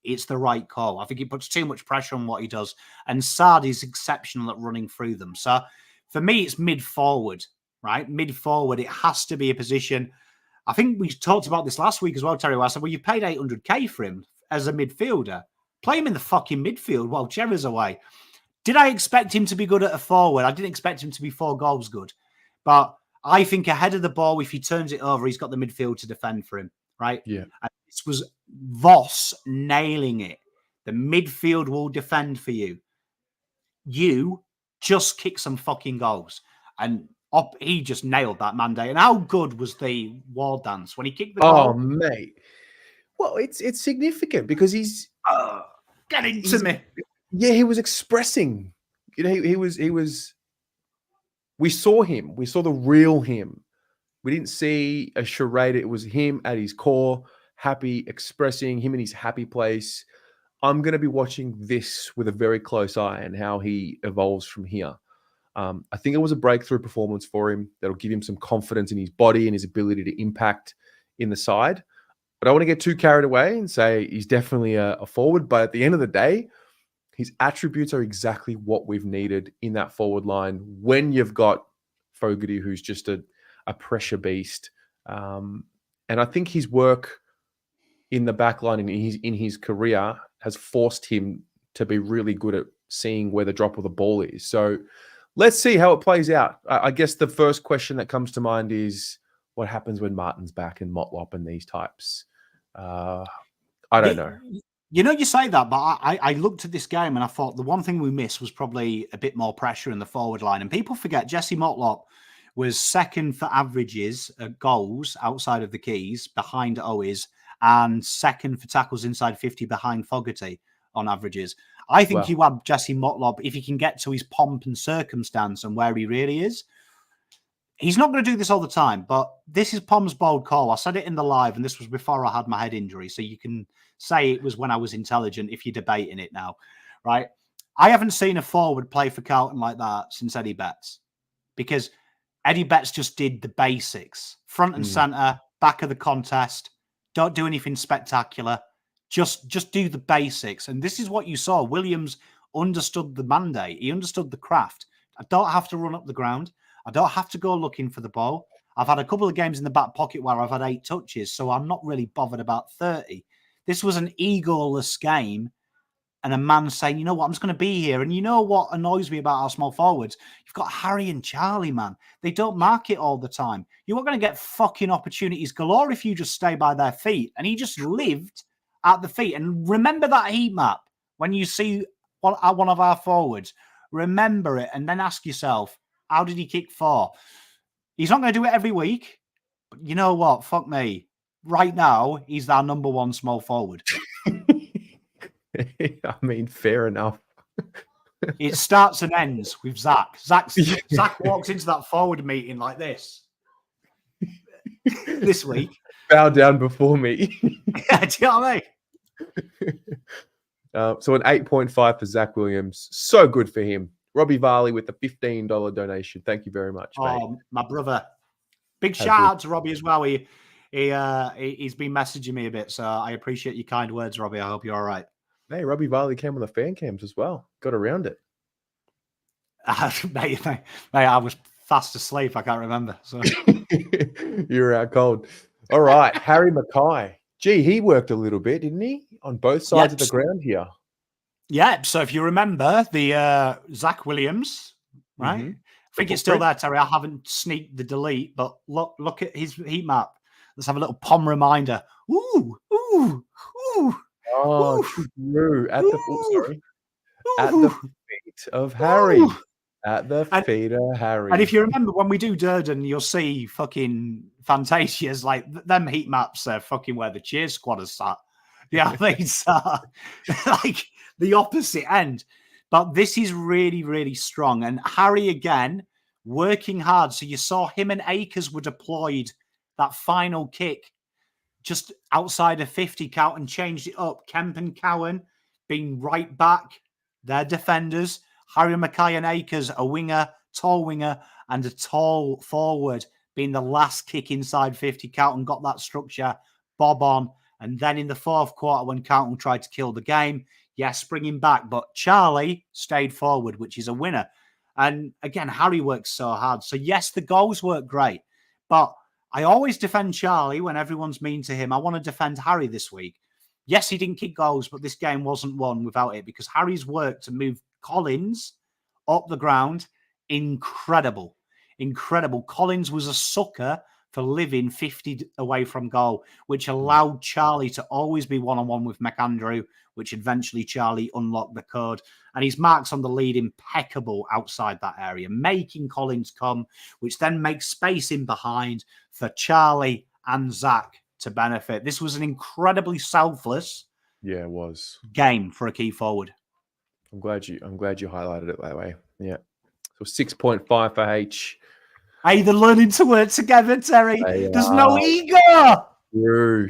it's the right call. I think he puts too much pressure on what he does. And Saad is exceptional at running through them. So for me, it's mid-forward, right? Mid-forward, it has to be a position. I think we talked about this last week as well, Terry. I said, well, you paid 800K for him as a midfielder. Play him in the fucking midfield while Cherry's away. Did I expect him to be good at a forward? I didn't expect him to be 4 goals good. But I think ahead of the ball, if he turns it over, he's got the midfield to defend for him, right? Yeah. And this was Voss nailing it. The midfield will defend for you. You just kick some fucking goals. And he just nailed that mandate. And how good was the wall dance when he kicked the goal? Oh, mate. Well, it's significant because he's get into me. Yeah, he was expressing. You know, he was. We saw him. We saw the real him. We didn't see a charade. It was him at his core, happy, expressing him in his happy place. I'm going to be watching this with a very close eye and how he evolves from here. I think it was a breakthrough performance for him that'll give him some confidence in his body and his ability to impact in the side. I don't want to get too carried away and say he's definitely a forward, but at the end of the day, his attributes are exactly what we've needed in that forward line when you've got Fogarty, who's just a pressure beast. And I think his work in the back line in his career has forced him to be really good at seeing where the drop of the ball is. So let's see how it plays out. I guess the first question that comes to mind is what happens when Martin's back and Motlop and these types. I don't know. You know, you say that, but I looked at this game and I thought the one thing we missed was probably a bit more pressure in the forward line. And people forget Jesse Motlop was second for averages goals outside of the keys behind Owies and second for tackles inside 50 behind Fogarty on averages. I think you have Jesse Motlop, if he can get to his pomp and circumstance and where he really is. He's not going to do this all the time, but this is Pom's bold call. I said it in the live, and this was before I had my head injury. So you can say it was when I was intelligent if you're debating it now, right? I haven't seen a forward play for Carlton like that since Eddie Betts, because Eddie Betts just did the basics. Front and centre, back of the contest. Don't do anything spectacular. Just do the basics. And this is what you saw. Williams understood the mandate. He understood the craft. I don't have to run up the ground. I don't have to go looking for the ball. I've had a couple of games in the back pocket where I've had 8 touches, so I'm not really bothered about 30. This was an egoless game and a man saying, you know what, I'm just going to be here. And you know what annoys me about our small forwards? You've got Harry and Charlie, man. They don't mark it all the time. You're not going to get fucking opportunities galore if you just stay by their feet. And he just lived at the feet. And remember that heat map when you see one of our forwards. Remember it and then ask yourself, how did he kick 4? He's not going to do it every week. But you know what? Fuck me. Right now, he's our number 1 small forward. I mean, fair enough. It starts and ends with Zac. Zac walks into that forward meeting like this. This week. Bow down before me. Yeah, do you know what I mean? So an 8.5 for Zac Williams. So good for him. Robbie Varley with the $15 donation. Thank you very much, mate. My brother. Big shout out to Robbie as well. He's been messaging me a bit, so I appreciate your kind words, Robbie. I hope you're all right. Hey, Robbie Varley came on the fan cams as well. Got around it. Mate, I was fast asleep. I can't remember. So You're out cold. All right, Harry McKay. Gee, he worked a little bit, didn't he? On both sides of the ground here. Yeah, so if you remember the Zac Williams, right? I think it's still there, Terry. I haven't sneaked the delete, but look at his heat map. Let's have a little POM reminder. Ooh. Oh, true. At the feet of Harry. At the feet of Harry. And if you remember, when we do Durden, you'll see fucking Fantasias, like them heat maps are fucking where the cheer squad is sat. Yeah, it's like the opposite end. But this is really, really strong. And Harry, again, working hard. So you saw him and Akers were deployed. That final kick just outside of 50 count and changed it up. Kemp and Cowan being right back. They're defenders. Harry McKay and Akers, a winger, tall winger, and a tall forward being the last kick inside 50 count and got that structure bob on. And then in the 4th quarter, when Carlton tried to kill the game, yes, bringing back, but Charlie stayed forward, which is a winner. And again, Harry works so hard. So yes, the goals work great, but I always defend Charlie when everyone's mean to him. I want to defend Harry this week. Yes, he didn't kick goals, but this game wasn't won without it because Harry's work to move Collins up the ground, incredible. incredible. Collins was a sucker for living 50 away from goal, which allowed Charlie to always be one-on-one with McAndrew, which eventually Charlie unlocked the code. And his marks on the lead impeccable outside that area, making Collins come, which then makes space in behind for Charlie and Zac to benefit. This was an incredibly selfless it was game for a key forward. I'm glad you highlighted it that way. Yeah. So 6.5 for H. Hey, they're learning to work together, Terry. There's no ego.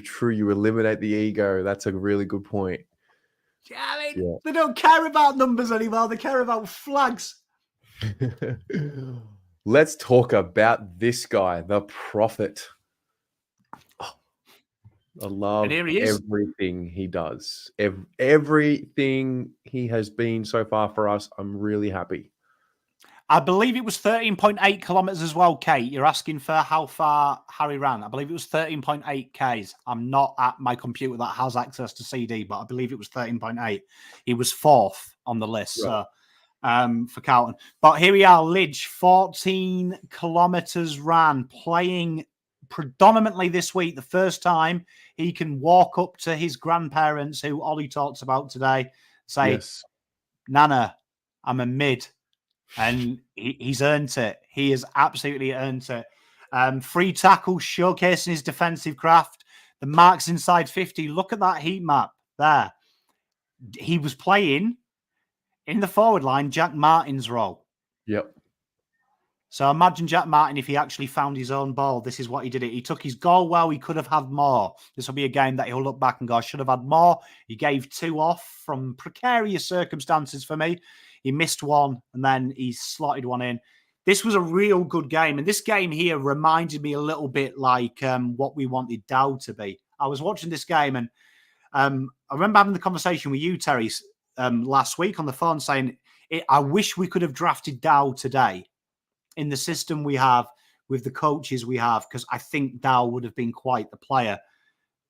True. You eliminate the ego. That's a really good point. Yeah, I mean, they don't care about numbers anymore. They care about flags. Let's talk about this guy, the Prophet. I love everything he does. Everything he has been so far for us. I'm really happy. I believe it was 13.8 kilometers as well, Kate. You're asking for how far Harry ran. I believe it was 13.8 Ks. I'm not at my computer that has access to CD, but I believe it was 13.8. He was fourth on the list for Carlton. But here we are, Lidge, 14 kilometers ran, playing predominantly this week, the first time he can walk up to his grandparents, who Ollie talks about today, say, Nana, I'm a mid. And he's earned it. He has absolutely earned it. 3 tackles, showcasing his defensive craft. The marks inside 50. Look at that heat map there. He was playing in the forward line, Jack Martin's role. Yep. So imagine Jack Martin if he actually found his own ball. This is what he did. He took his goal well. He could have had more. This will be a game that he'll look back and go, I should have had more. He gave 2 off from precarious circumstances for me. He missed 1 and then he slotted 1 in. This was a real good game. And this game here reminded me a little bit like what we wanted Dow to be. I was watching this game and I remember having the conversation with you, Terry, last week on the phone saying, I wish we could have drafted Dow today in the system we have with the coaches we have, because I think Dow would have been quite the player.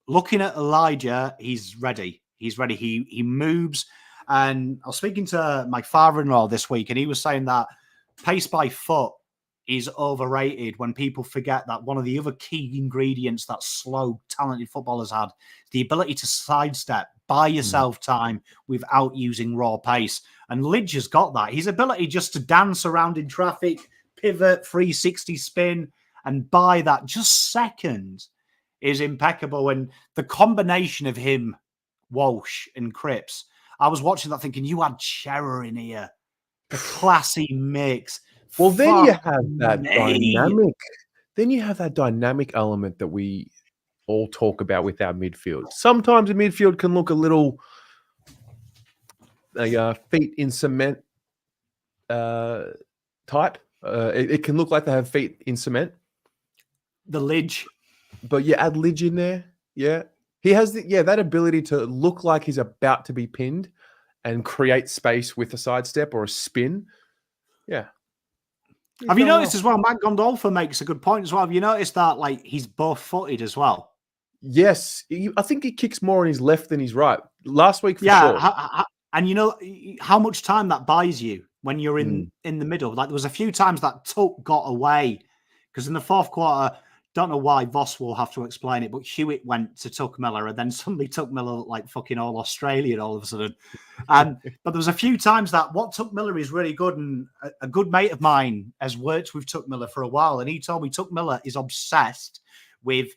Looking at Elijah, he's ready. He's ready. He moves. And I was speaking to my father-in-law this week, and he was saying that pace by foot is overrated when people forget that one of the other key ingredients that slow, talented footballers had is the ability to sidestep, buy yourself time without using raw pace. And Lidge has got that. His ability just to dance around in traffic, pivot, 360 spin, and buy that just second is impeccable. And the combination of him, Walsh, and Cripps, I was watching that thinking, you had Cherrer in here. The classy mix. Well, then you have that dynamic. Then you have that dynamic element that we all talk about with our midfield. Sometimes a midfield can look a little feet in cement type. It can look like they have feet in cement. The Lidge. But you add Lidge in there. Yeah. He has that ability to look like he's about to be pinned and create space with a sidestep or a spin. Yeah. Have you noticed as well, Matt Gondolfa makes a good point as well. Have you noticed that he's both footed as well? Yes. I think he kicks more on his left than his right. Last week for sure. And you know how much time that buys you when you're in the middle. Like there was a few times that Tuck got away because in the fourth quarter, don't know why Voss will have to explain it, but Hewett went to Tuck Miller and then suddenly Tuck Miller looked like fucking all Australian all of a sudden. But there was a few times that what Tuck Miller is really good, and a good mate of mine has worked with Tuck Miller for a while, and he told me Tuck Miller is obsessed with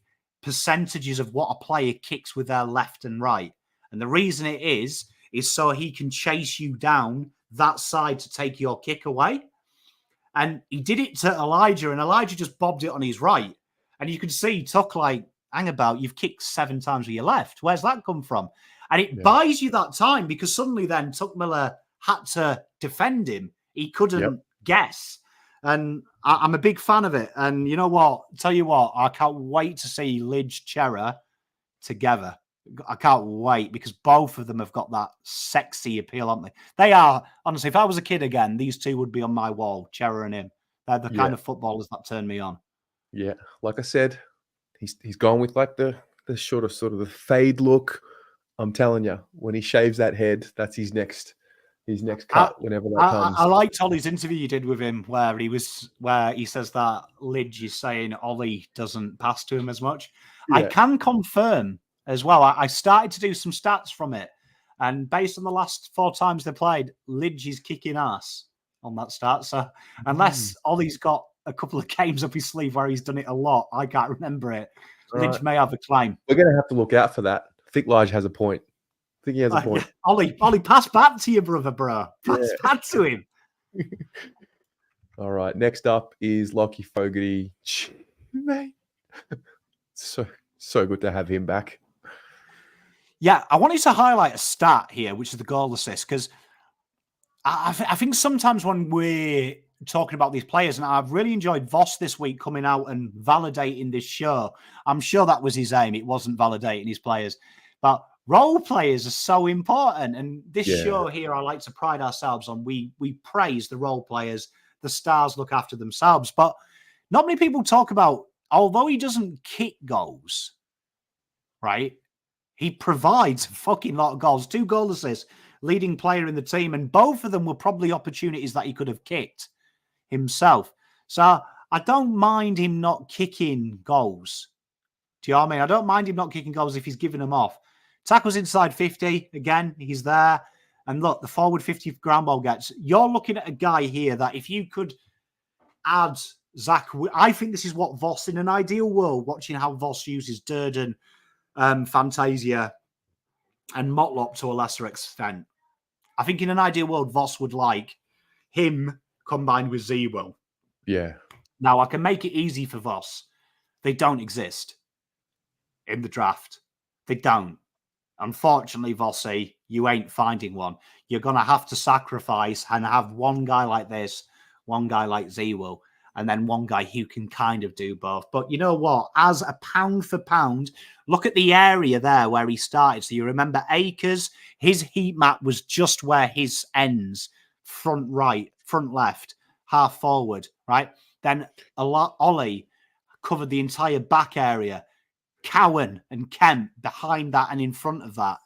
percentages of what a player kicks with their left and right. And the reason it is so he can chase you down that side to take your kick away. And he did it to Elijah, and Elijah just bobbed it on his right. And you could see Tuck hang about, you've kicked 7 times with your left. Where's that come from? And it buys you that time because suddenly then Tuck Miller had to defend him. He couldn't guess. And I'm a big fan of it. And you know what? Tell you what, I can't wait to see Lidge Cherrer together. I can't wait because both of them have got that sexy appeal, haven't they? They are, honestly, if I was a kid again, these two would be on my wall, Cherrer and him. They're the kind of footballers that turn me on. Yeah, like I said, he's gone with the sort of the fade look. I'm telling you, when he shaves that head, that's his next his next cut whenever that comes. I liked Ollie's interview you did with him where he says that Lidge is saying Ollie doesn't pass to him as much. Yeah. I can confirm as well. I started to do some stats from it, and based on the last 4 times they played, Lidge is kicking ass on that start. So unless Ollie's got a couple of games up his sleeve where he's done it a lot, I can't remember it. Lidge may have a claim. We're going to have to look out for that. I think Lige has a point. I think he has a point. Ollie, pass back to your brother, bro. Pass back to him. All right. Next up is Lachie Fogarty. Mate. So good to have him back. Yeah, I wanted to highlight a stat here, which is the goal assist, because I think sometimes when we're talking about these players, and I've really enjoyed Voss this week coming out and validating this show. I'm sure that was his aim. It wasn't validating his players. But role players are so important. And this show here, I like to pride ourselves on. We praise the role players. The stars look after themselves. But not many people talk about, although he doesn't kick goals, right? He provides a fucking lot of goals. 2 goal assists, leading player in the team. And both of them were probably opportunities that he could have kicked himself. So I don't mind him not kicking goals. Do you know what I mean? I don't mind him not kicking goals if he's giving them off. Tackles inside 50. Again, he's there. And look, the forward 50 ground ball gets. You're looking at a guy here that if you could add Zac, I think this is what Voss, in an ideal world, watching how Voss uses Durden, Fantasia, and Motlop to a lesser extent. I think in an ideal world, Voss would like him combined with Zewell. Yeah. Now, I can make it easy for Voss. They don't exist in the draft. They don't. Unfortunately, Vossi, you ain't finding one. You're going to have to sacrifice and have one guy like this, one guy like Zewell, and then one guy who can kind of do both. But you know what? As a pound for pound, look at the area there where he started. So you remember Akers, his heat map was just where his ends, front right, front left, half forward, right? Then Ollie covered the entire back area. Cowan and Kemp behind that and in front of that.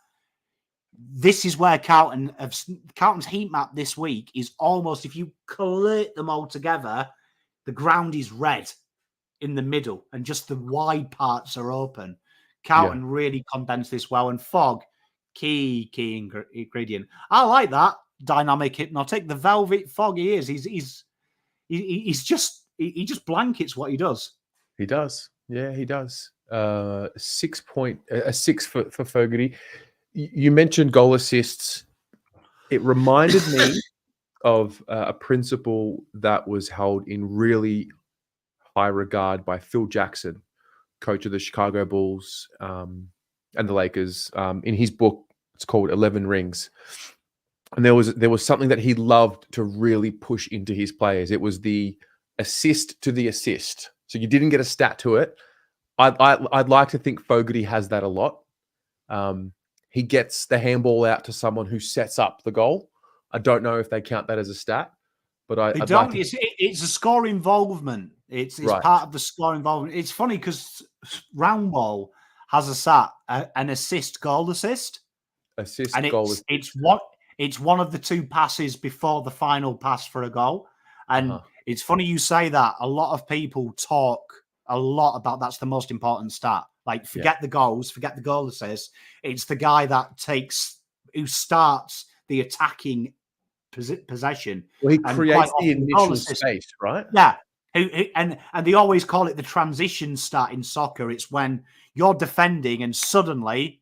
This is where Carlton's heat map this week is almost, if you collate them all together, the ground is red in the middle and just the wide parts are open. Carlton really condensed this well, and Fog, key ingredient. I like that dynamic hypnotic. The velvet Fog he is. He just blankets what he does. He does. Yeah, he does. 6 for Fogarty. You mentioned goal assists. It reminded me of a principle that was held in really high regard by Phil Jackson, coach of the Chicago Bulls and the Lakers. In his book, it's called 11 Rings. And there was something that he loved to really push into his players. It was the assist to the assist. So you didn't get a stat to it. I'd like to think Fogarty has that a lot. He gets the handball out to someone who sets up the goal. I don't know if they count that as a stat, but I'd don't. Like to... It's a score involvement. It's right. Part of the score involvement. It's funny because Roundball has a stat, an assist, goal assist. Assist, and goal assist. It's one of the 2 passes before the final pass for a goal. And it's funny you say that. A lot of people talk a lot about that's the most important stat. Like, forget the goals, forget the goal assist. It's the guy who starts the attacking possession. Well, he creates the initial space, right? Yeah. And they always call it the transition stat in soccer. It's when you're defending and suddenly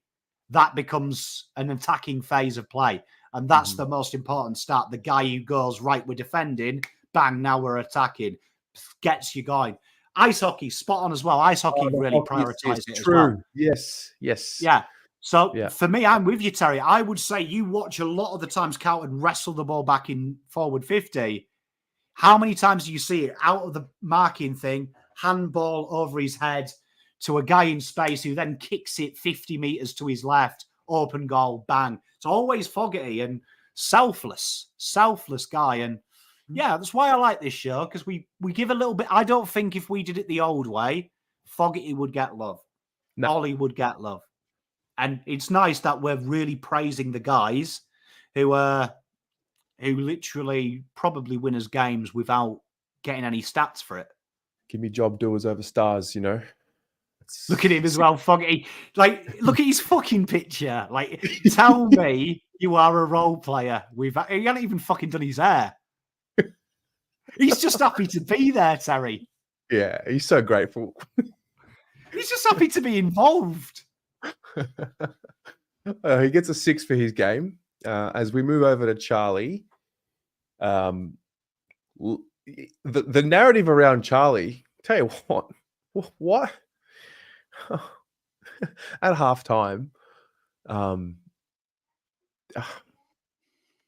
that becomes an attacking phase of play. And that's the most important stat. The guy who goes, right, we're defending, bang, now we're attacking, gets you going. Ice hockey, spot on as well. Ice hockey really prioritizes it as well. Yes. Yeah. So for me, I'm with you, Terry. I would say you watch a lot of the times Carlton wrestle the ball back in forward 50. How many times do you see it out of the marking thing, handball over his head to a guy in space who then kicks it 50 meters to his left, open goal, bang. It's always Fogarty and selfless guy. And yeah, that's why I like this show, because we give a little bit. I don't think if we did it the old way, Fogarty would get love. No. Ollie would get love. And it's nice that we're really praising the guys who are who literally probably win us games without getting any stats for it. Give me job doers over stars, you know. Look at him as well, Fogarty. Like, look at his fucking picture. Like, tell me you are a role player. He hasn't even fucking done his hair. He's just happy to be there, Terry. Yeah, he's so grateful. He's just happy to be involved. He gets a 6 for his game. As we move over to Charlie, the narrative around Charlie, tell you what? At halftime, I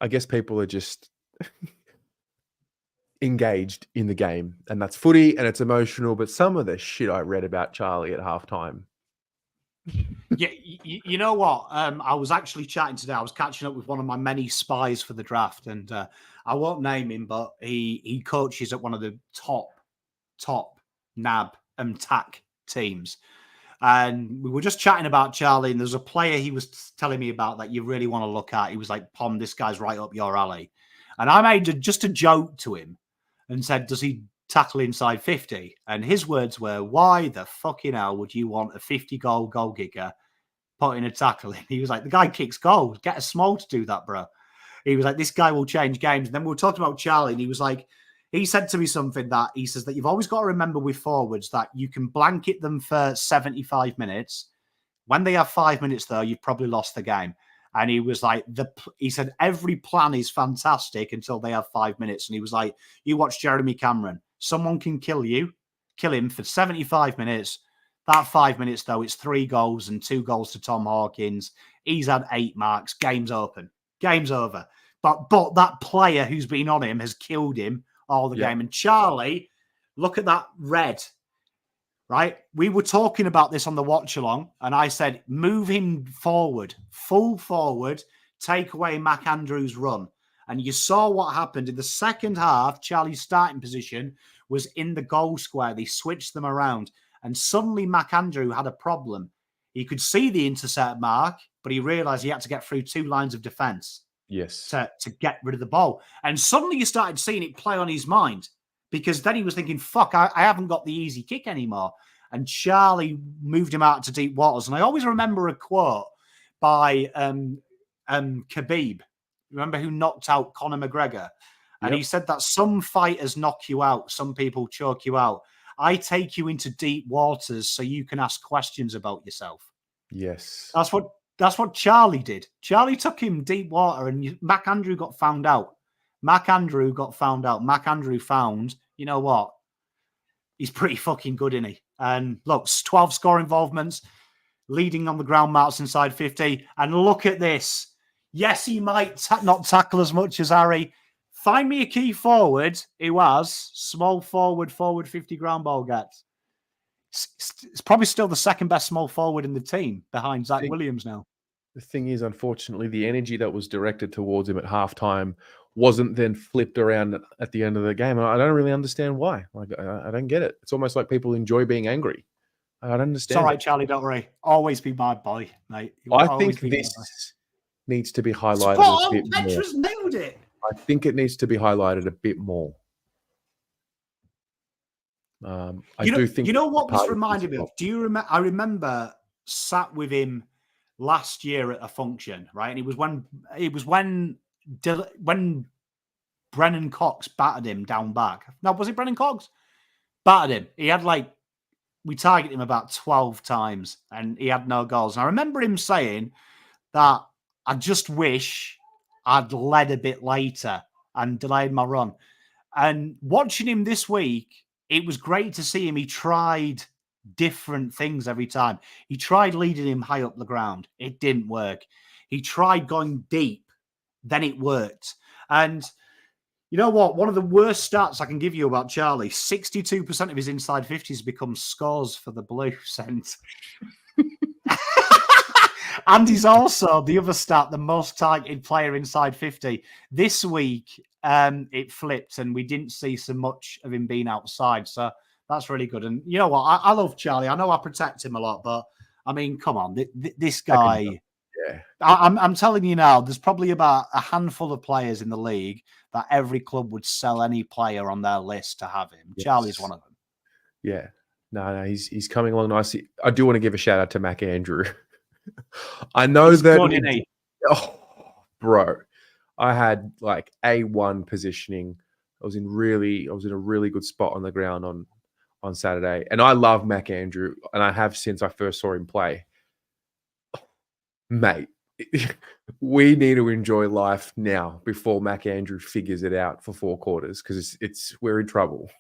guess people are just engaged in the game, and that's footy and it's emotional. But some of the shit I read about Charlie at halftime. Yeah, you know what? I was actually chatting today. I was catching up with one of my many spies for the draft, and I won't name him, but he coaches at one of the top NAB and TAC teams. And we were just chatting about Charlie, and there's a player he was telling me about that you really want to look at. He was like, Pom, this guy's right up your alley. And I made just a joke to him and said, does he tackle inside 50? And his words were, why the fucking hell would you want a 50-goal goal kicker putting a tackle in? He was like, the guy kicks goals. Get a small to do that, bro. He was like, this guy will change games. And then we were talking about Charlie, and he was like, he said to me something that he says that you've always got to remember with forwards that you can blanket them for 75 minutes. When they have 5 minutes, though, you've probably lost the game. And he was like, he said, every plan is fantastic until they have 5 minutes. And he was like, you watch Jeremy Cameron. Someone can kill him for 75 minutes. That 5 minutes, though, it's 3 goals and 2 goals to Tom Hawkins. He's had 8 marks. Game's open. Game's over. But that player who's been on him has killed him all the game. And Charlie, look at that red, right? We were talking about this on the watch along, and I said, move him forward, full forward, take away Mac Andrews' run. And you saw what happened in the second half. Charlie's starting position was in the goal square. They switched them around, and suddenly Mac Andrew had a problem. He could see the intercept mark, but he realized he had to get through 2 lines of defense. Yes. To get rid of the ball. And suddenly you started seeing it play on his mind, because then he was thinking, fuck, I haven't got the easy kick anymore. And Charlie moved him out to deep waters. And I always remember a quote by Khabib. Remember who knocked out Conor McGregor? And he said that some fighters knock you out, some people choke you out. I take you into deep waters so you can ask questions about yourself. Yes. That's what Charlie did. Charlie took him deep water, and Mac Andrew got found out. Mac Andrew found, you know what? He's pretty fucking good, isn't he? And look, 12 score involvements, leading on the ground marks inside 50. And look at this. Yes, he might not tackle as much as Harry. Find me a key forward who has small forward 50 ground ball gets. It's probably still the second best small forward in the team behind Zac Williams now. The thing is, unfortunately, the energy that was directed towards him at halftime wasn't then flipped around at the end of the game. And I don't really understand why. Like, I don't get it. It's almost like people enjoy being angry. I don't understand. It's all right, Charlie, don't worry. Always be my boy, mate. I think this needs to be highlighted a bit more. Petra's nailed it. I think it needs to be highlighted a bit more. Do think you know what this reminded me of? Do you remember? I remember sat with him last year at a function, right? And it was when Brennan Cox battered him down back. No, was it Brennan Cox? Battered him. He had we targeted him about 12 times and he had no goals. And I remember him saying that I just wish I'd led a bit later and delayed my run. And watching him this week, it was great to see him. He tried different things every time. He tried leading him high up the ground. It didn't work. He tried going deep. Then it worked. And you know what? One of the worst stats I can give you about Charlie, 62% of his inside 50s become scores for the Blue Cent. And he's also the other stat, the most targeted player inside 50. This week, it flipped and we didn't see so much of him being outside. So that's really good. And you know what? I love Charlie. I know I protect him a lot, but I mean, come on. This guy, Yeah. I'm telling you now, there's probably about a handful of players in the league that every club would sell any player on their list to have him. Yes. Charlie's one of them. Yeah. No, he's coming along nicely. I do want to give a shout out to Mac Andrew. I know He's that. good, isn't he? Oh, bro, I had like A1 positioning. I was in a really good spot on the ground on Saturday, and I love Mac Andrew, and I have since I first saw him play. Mate, we need to enjoy life now before Mac Andrew figures it out for 4 quarters, because we're in trouble.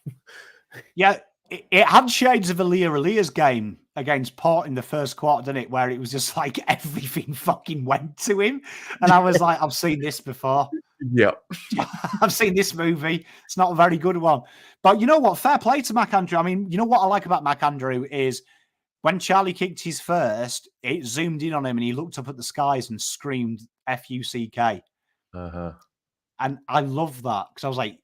Yeah, it had shades of Alia's game against Port in the first quarter, didn't it? Where it was just like everything fucking went to him. And I was like, I've seen this before. Yep. I've seen this movie. It's not a very good one. But you know what? Fair play to Mac Andrew. I mean, you know what I like about Mac Andrew is when Charlie kicked his first, it zoomed in on him and he looked up at the skies and screamed F-U-C-K. Uh-huh. And I love that because I was like,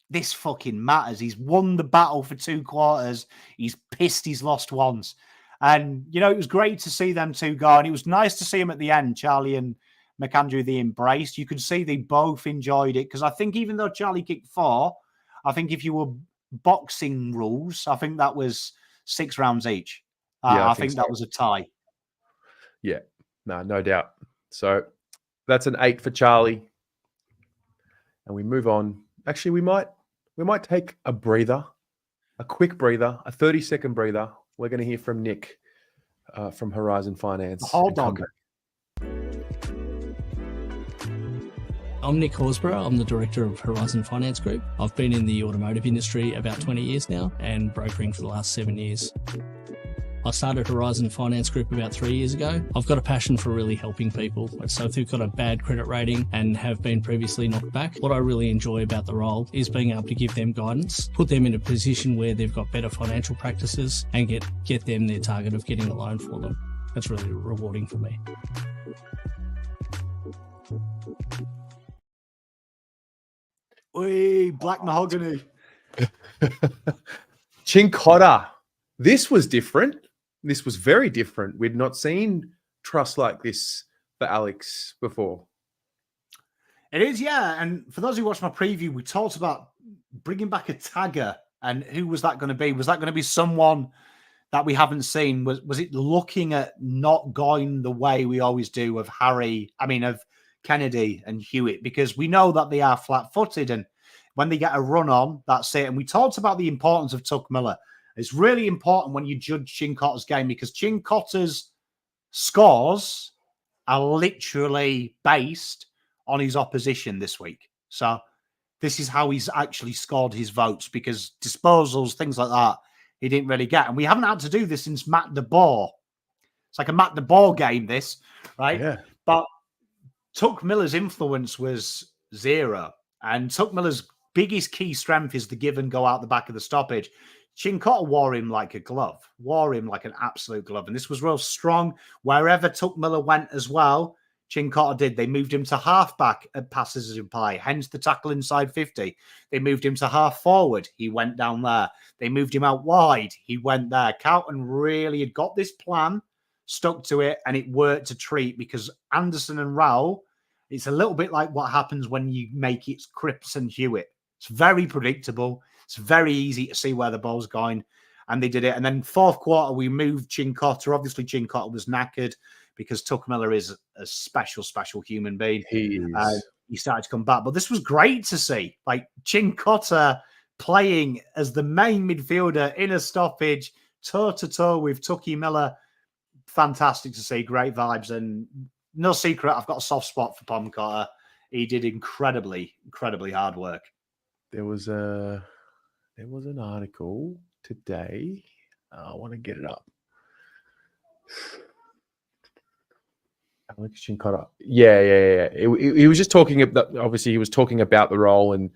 this fucking matters. He's won the battle for 2 quarters. He's pissed he's lost once. And, you know, it was great to see them two go. And it was nice to see him at the end, Charlie and McAndrew, they embraced. You could see they both enjoyed it. Because I think even though Charlie kicked 4, I think if you were boxing rules, I think that was 6 rounds each. Yeah, I think that was a tie. Yeah, no doubt. So that's an 8 for Charlie. And we move on. Actually, we might take a breather, a quick breather, a 30-second breather. We're going to hear from Nick from Horizon Finance. Hold on. I'm Nick Horsburgh. I'm the director of Horizon Finance Group. I've been in the automotive industry about 20 years now and brokering for the last 7 years. I started Horizon Finance Group about 3 years ago. I've got a passion for really helping people. So if they've got a bad credit rating and have been previously knocked back, what I really enjoy about the role is being able to give them guidance, put them in a position where they've got better financial practices and get them their target of getting a loan for them. That's really rewarding for me. Oi, black mahogany. Cincotta. This was different. This was very different. We'd not seen trust like this for Alex before. It is, yeah. And for those who watched my preview, we talked about bringing back a tagger. And who was that going to be? Was that going to be someone that we haven't seen? Was it looking at not going the way we always do of of Kennedy and Hewett? Because we know that they are flat-footed, and when they get a run on, that's it. And we talked about the importance of Tuck Miller. It's really important when you judge Cincotta's game, because Cincotta's scores are literally based on his opposition this week. So this is how he's actually scored his votes, because disposals, things like that, he didn't really get. And we haven't had to do this since Matt DeBoer. It's like a Matt DeBoer game, this, right? Yeah. But Tuck Miller's influence was 0. And Tuck Miller's biggest key strength is the give and go out the back of the stoppage. Cincotta wore him like a glove, wore him like an absolute glove. And this was real strong. Wherever Tuck Miller went as well, Cincotta did. They moved him to halfback at passes in play, hence the tackle inside 50. They moved him to half forward. He went down there. They moved him out wide. He went there. Carlton really had got this plan, stuck to it, and it worked a treat, because Anderson and Rowell, it's a little bit like what happens when you make it Cripps and Hewett. It's very predictable. It's very easy to see where the ball's going. And they did it. And then 4th quarter, we moved Cincotta. Obviously, Cincotta was knackered because Tuck Miller is a special, special human being. He is. He started to come back. But this was great to see. Like Cincotta playing as the main midfielder in a stoppage, toe-to-toe with Tucky Miller. Fantastic to see. Great vibes. And no secret, I've got a soft spot for Pom Cotter. He did incredibly, incredibly hard work. There was an article today. I want to get it up. Alex Cincotta. Yeah. He was just talking about, obviously he was talking about the role, and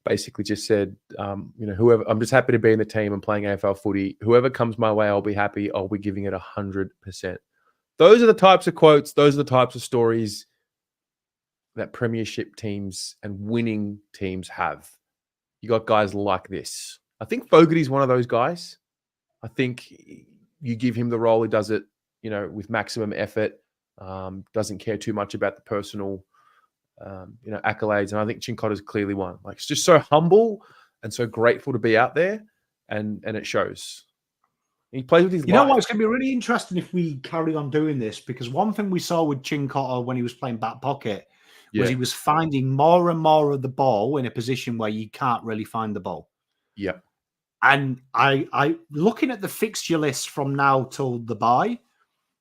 basically just said, whoever, I'm just happy to be in the team and playing AFL footy. Whoever comes my way, I'll be happy. I'll be giving it 100%. Those are the types of quotes. Those are the types of stories that premiership teams and winning teams have. You got guys like this. I think Fogarty's one of those guys. I think you give him the role, he does it, with maximum effort. Doesn't care too much about the personal, accolades. And I think Cincotta's clearly one. Like, it's just so humble and so grateful to be out there, and it shows. He plays with his You know life. what? It's going to be really interesting if we carry on doing this, because one thing we saw with Cincotta when he was playing back pocket was he was finding more and more of the ball in a position where you can't really find the ball. Yeah. And I looking at the fixture list from now till the bye,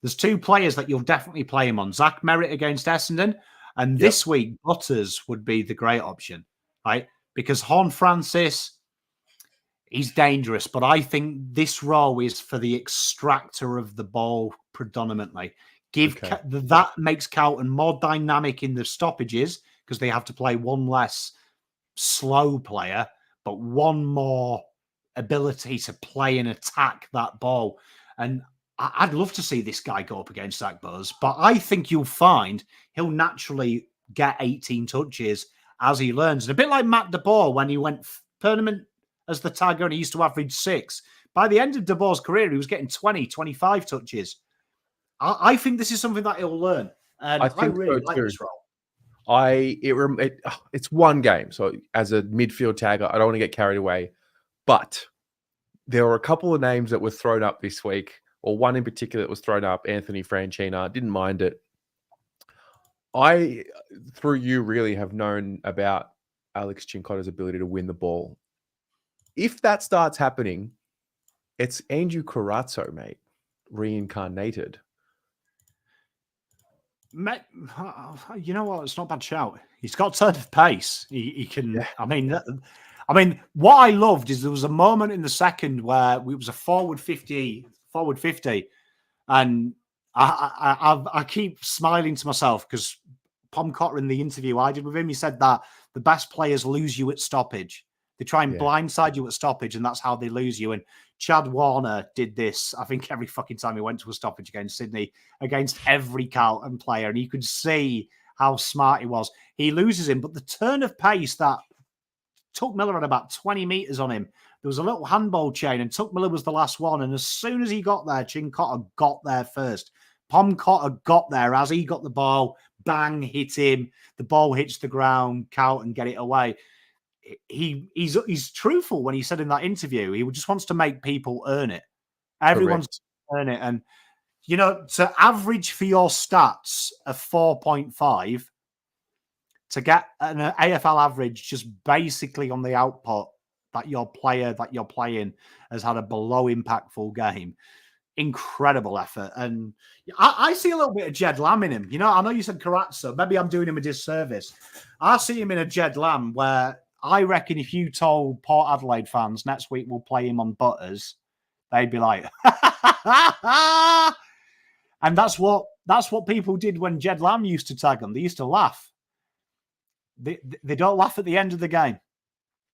there's two players that you'll definitely play him on. Zach Merritt against Essendon, and this week Butters would be the great option, right? Because Horne-Francis, he's dangerous, but I think this role is for the extractor of the ball predominantly. That makes Carlton more dynamic in the stoppages, because they have to play one less slow player, but one more ability to play and attack that ball. And I'd love to see this guy go up against Zach Buzz, but I think you'll find he'll naturally get 18 touches as he learns. And a bit like Matt DeBoer when he went tournament as the tagger and he used to average 6. By the end of DeBoer's career, he was getting 20, 25 touches. I think this is something that he'll learn. And I really like this role. It's one game. So as a midfield tagger, I don't want to get carried away. But there were a couple of names that were thrown up this week, or one in particular that was thrown up, Anthony Franchina. Didn't mind it. I, through you, really have known about Alex Cincotta's ability to win the ball. If that starts happening, it's Andrew Carazzo, mate, reincarnated. You know what? It's not a bad shout. He's got turn of pace. He can. Yeah. I mean, what I loved is there was a moment in the second where it was a forward 50, and I keep smiling to myself because Pom Cotter, in the interview I did with him, he said that the best players lose you at stoppage. They try and blindside you at stoppage, and that's how they lose you. And Chad Warner did this, I think, every fucking time he went to a stoppage against Sydney, against every Carlton player. And you could see how smart he was. He loses him, but the turn of pace that Tuck Miller had about 20 metres on him. There was a little handball chain, and Tuck Miller was the last one. And as soon as he got there, Cincotta got there first. Pom Cotter got there as he got the ball, bang, hit him. The ball hits the ground, Carlton get it away. He's truthful when he said in that interview, he just wants to make people earn it. Everyone's earn it. And, you know, to average for your stats of 4.5, to get an AFL average just basically on the output that your player that you're playing has had a below impactful game. Incredible effort. And I see a little bit of Jed Lamb in him. You know, I know you said Carazzo. Maybe I'm doing him a disservice. I see him in a Jed Lamb where I reckon if you told Port Adelaide fans next week we'll play him on Butters, they'd be like, and that's what people did when Jed Lamb used to tag them. They used to laugh. They don't laugh at the end of the game.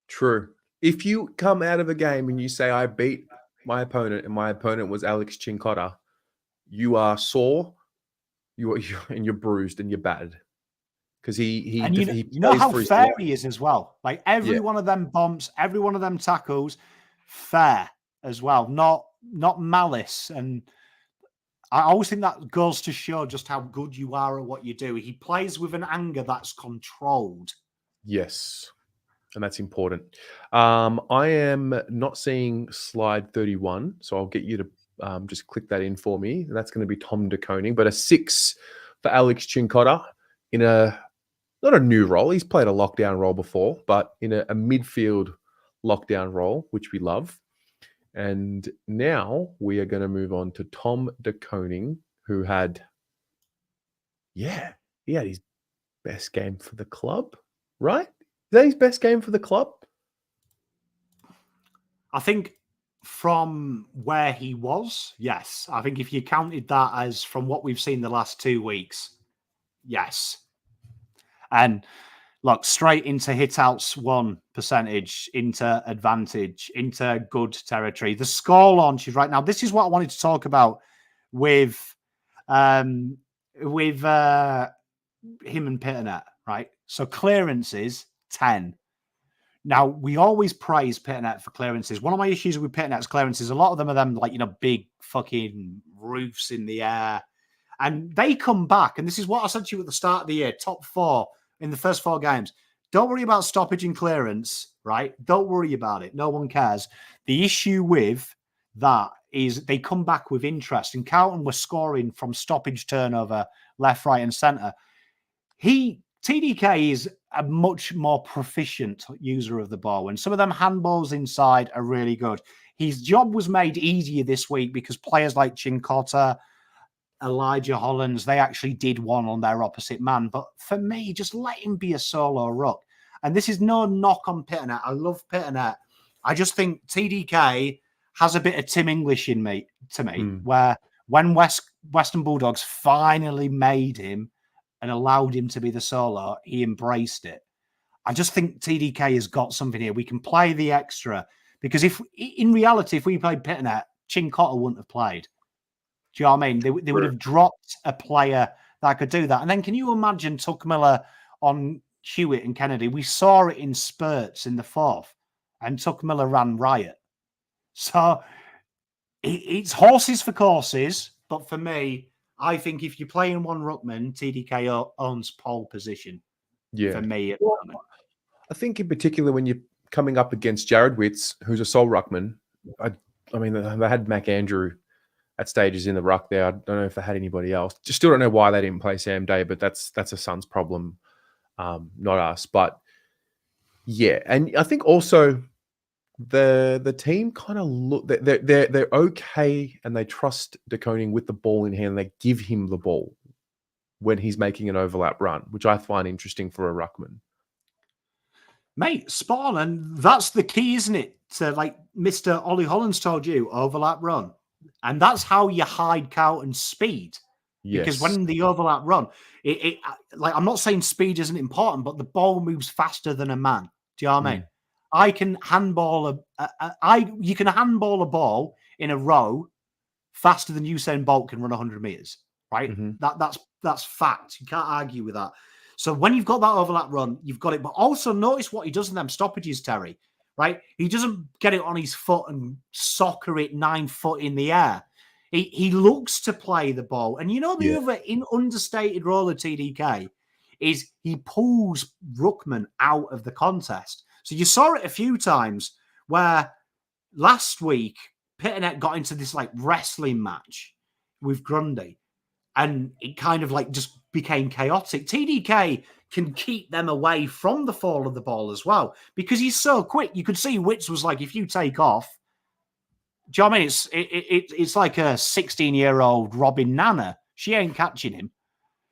True. If you come out of a game and you say, I beat my opponent and my opponent was Alex Cincotta, you are sore, you're bruised and you're battered. Because he you know how fair he is as well. Like every one of them bumps, every one of them tackles, fair as well. Not malice. And I always think that goes to show just how good you are at what you do. He plays with an anger that's controlled. Yes. And that's important. I am not seeing slide 31, so I'll get you to just click that in for me. And that's going to be Tom de Koning, but a 6 for Alex Cincotta in not a new role. He's played a lockdown role before, but in a midfield lockdown role, which we love. And now we are going to move on to Tom de Koning, who had, he had his best game for the club, right? Is that his best game for the club? I think from where he was, yes. I think if you counted that as from what we've seen the last 2 weeks, yes. And look, straight into hit-outs 1 percentage, into advantage, into good territory. The score launches right now. This is what I wanted to talk about with him and Pitternet, right? So clearances, 10. Now, we always praise Pitternet for clearances. One of my issues with Pitternet's clearances, a lot of them are them like, big fucking roofs in the air. And they come back, and this is what I said to you at the start of the year, top 4 in the first 4 games. Don't worry about stoppage and clearance, right? Don't worry about it. No one cares. The issue with that is they come back with interest, and Carlton was scoring from stoppage, turnover, left, right, and centre. TDK is a much more proficient user of the ball, and some of them handballs inside are really good. His job was made easier this week because players like Cincotta, Ollie Hollands, they actually did one on their opposite man. But for me, just let him be a solo ruck. And this is no knock on Pitternet. I love Pitternet. I just think TDK has a bit of Tim English in me, where when Western Bulldogs finally made him and allowed him to be the solo, he embraced it. I just think TDK has got something here. We can play the extra because in reality, if we played Pitternet, Cincotta wouldn't have played. Do you know what I mean? They would have dropped a player that could do that. And then can you imagine Tuck Miller on Hewett and Kennedy? We saw it in spurts in the 4th, and Tuck Miller ran riot. So it's horses for courses. But for me, I think if you're playing one ruckman, TDK owns pole position. Yeah. For me at the moment. I think in particular when you're coming up against Jared Witts, who's a sole ruckman. I mean, they had Mac Andrew at stages in the ruck there. I don't know if they had anybody else. Just still don't know why they didn't play Sam Day, but that's a Suns problem, not us. But yeah, and I think also the team kind of look they're okay, and they trust Koning with the ball in hand. They give him the ball when he's making an overlap run, which I find interesting for a ruckman. Mate, spot on. And that's the key, isn't it? To, like Mr. Ollie Hollands told you, overlap run. And that's how you hide Carlton's speed. Yes. Because when the overlap run, like I'm not saying speed isn't important, but the ball moves faster than a man. Do you know what I mean? I can handball you can handball a ball in a row faster than Usain Bolt can run 100 meters, right? That's fact. You can't argue with that. So when you've got that overlap run, you've got it. But also notice what he does in them stoppages, Terry, right? He doesn't get it on his foot and soccer it 9 foot in the air. He looks to play the ball. And you know the other understated role of TDK is he pulls ruckman out of the contest. So you saw it a few times where last week Pitternet got into this like wrestling match with Grundy, and it kind of like just became chaotic. TDK can keep them away from the fall of the ball as well because he's so quick. You could see Witts was like, if you take off, do you know what I mean? It's like a 16-year-old Robin Nana. She ain't catching him.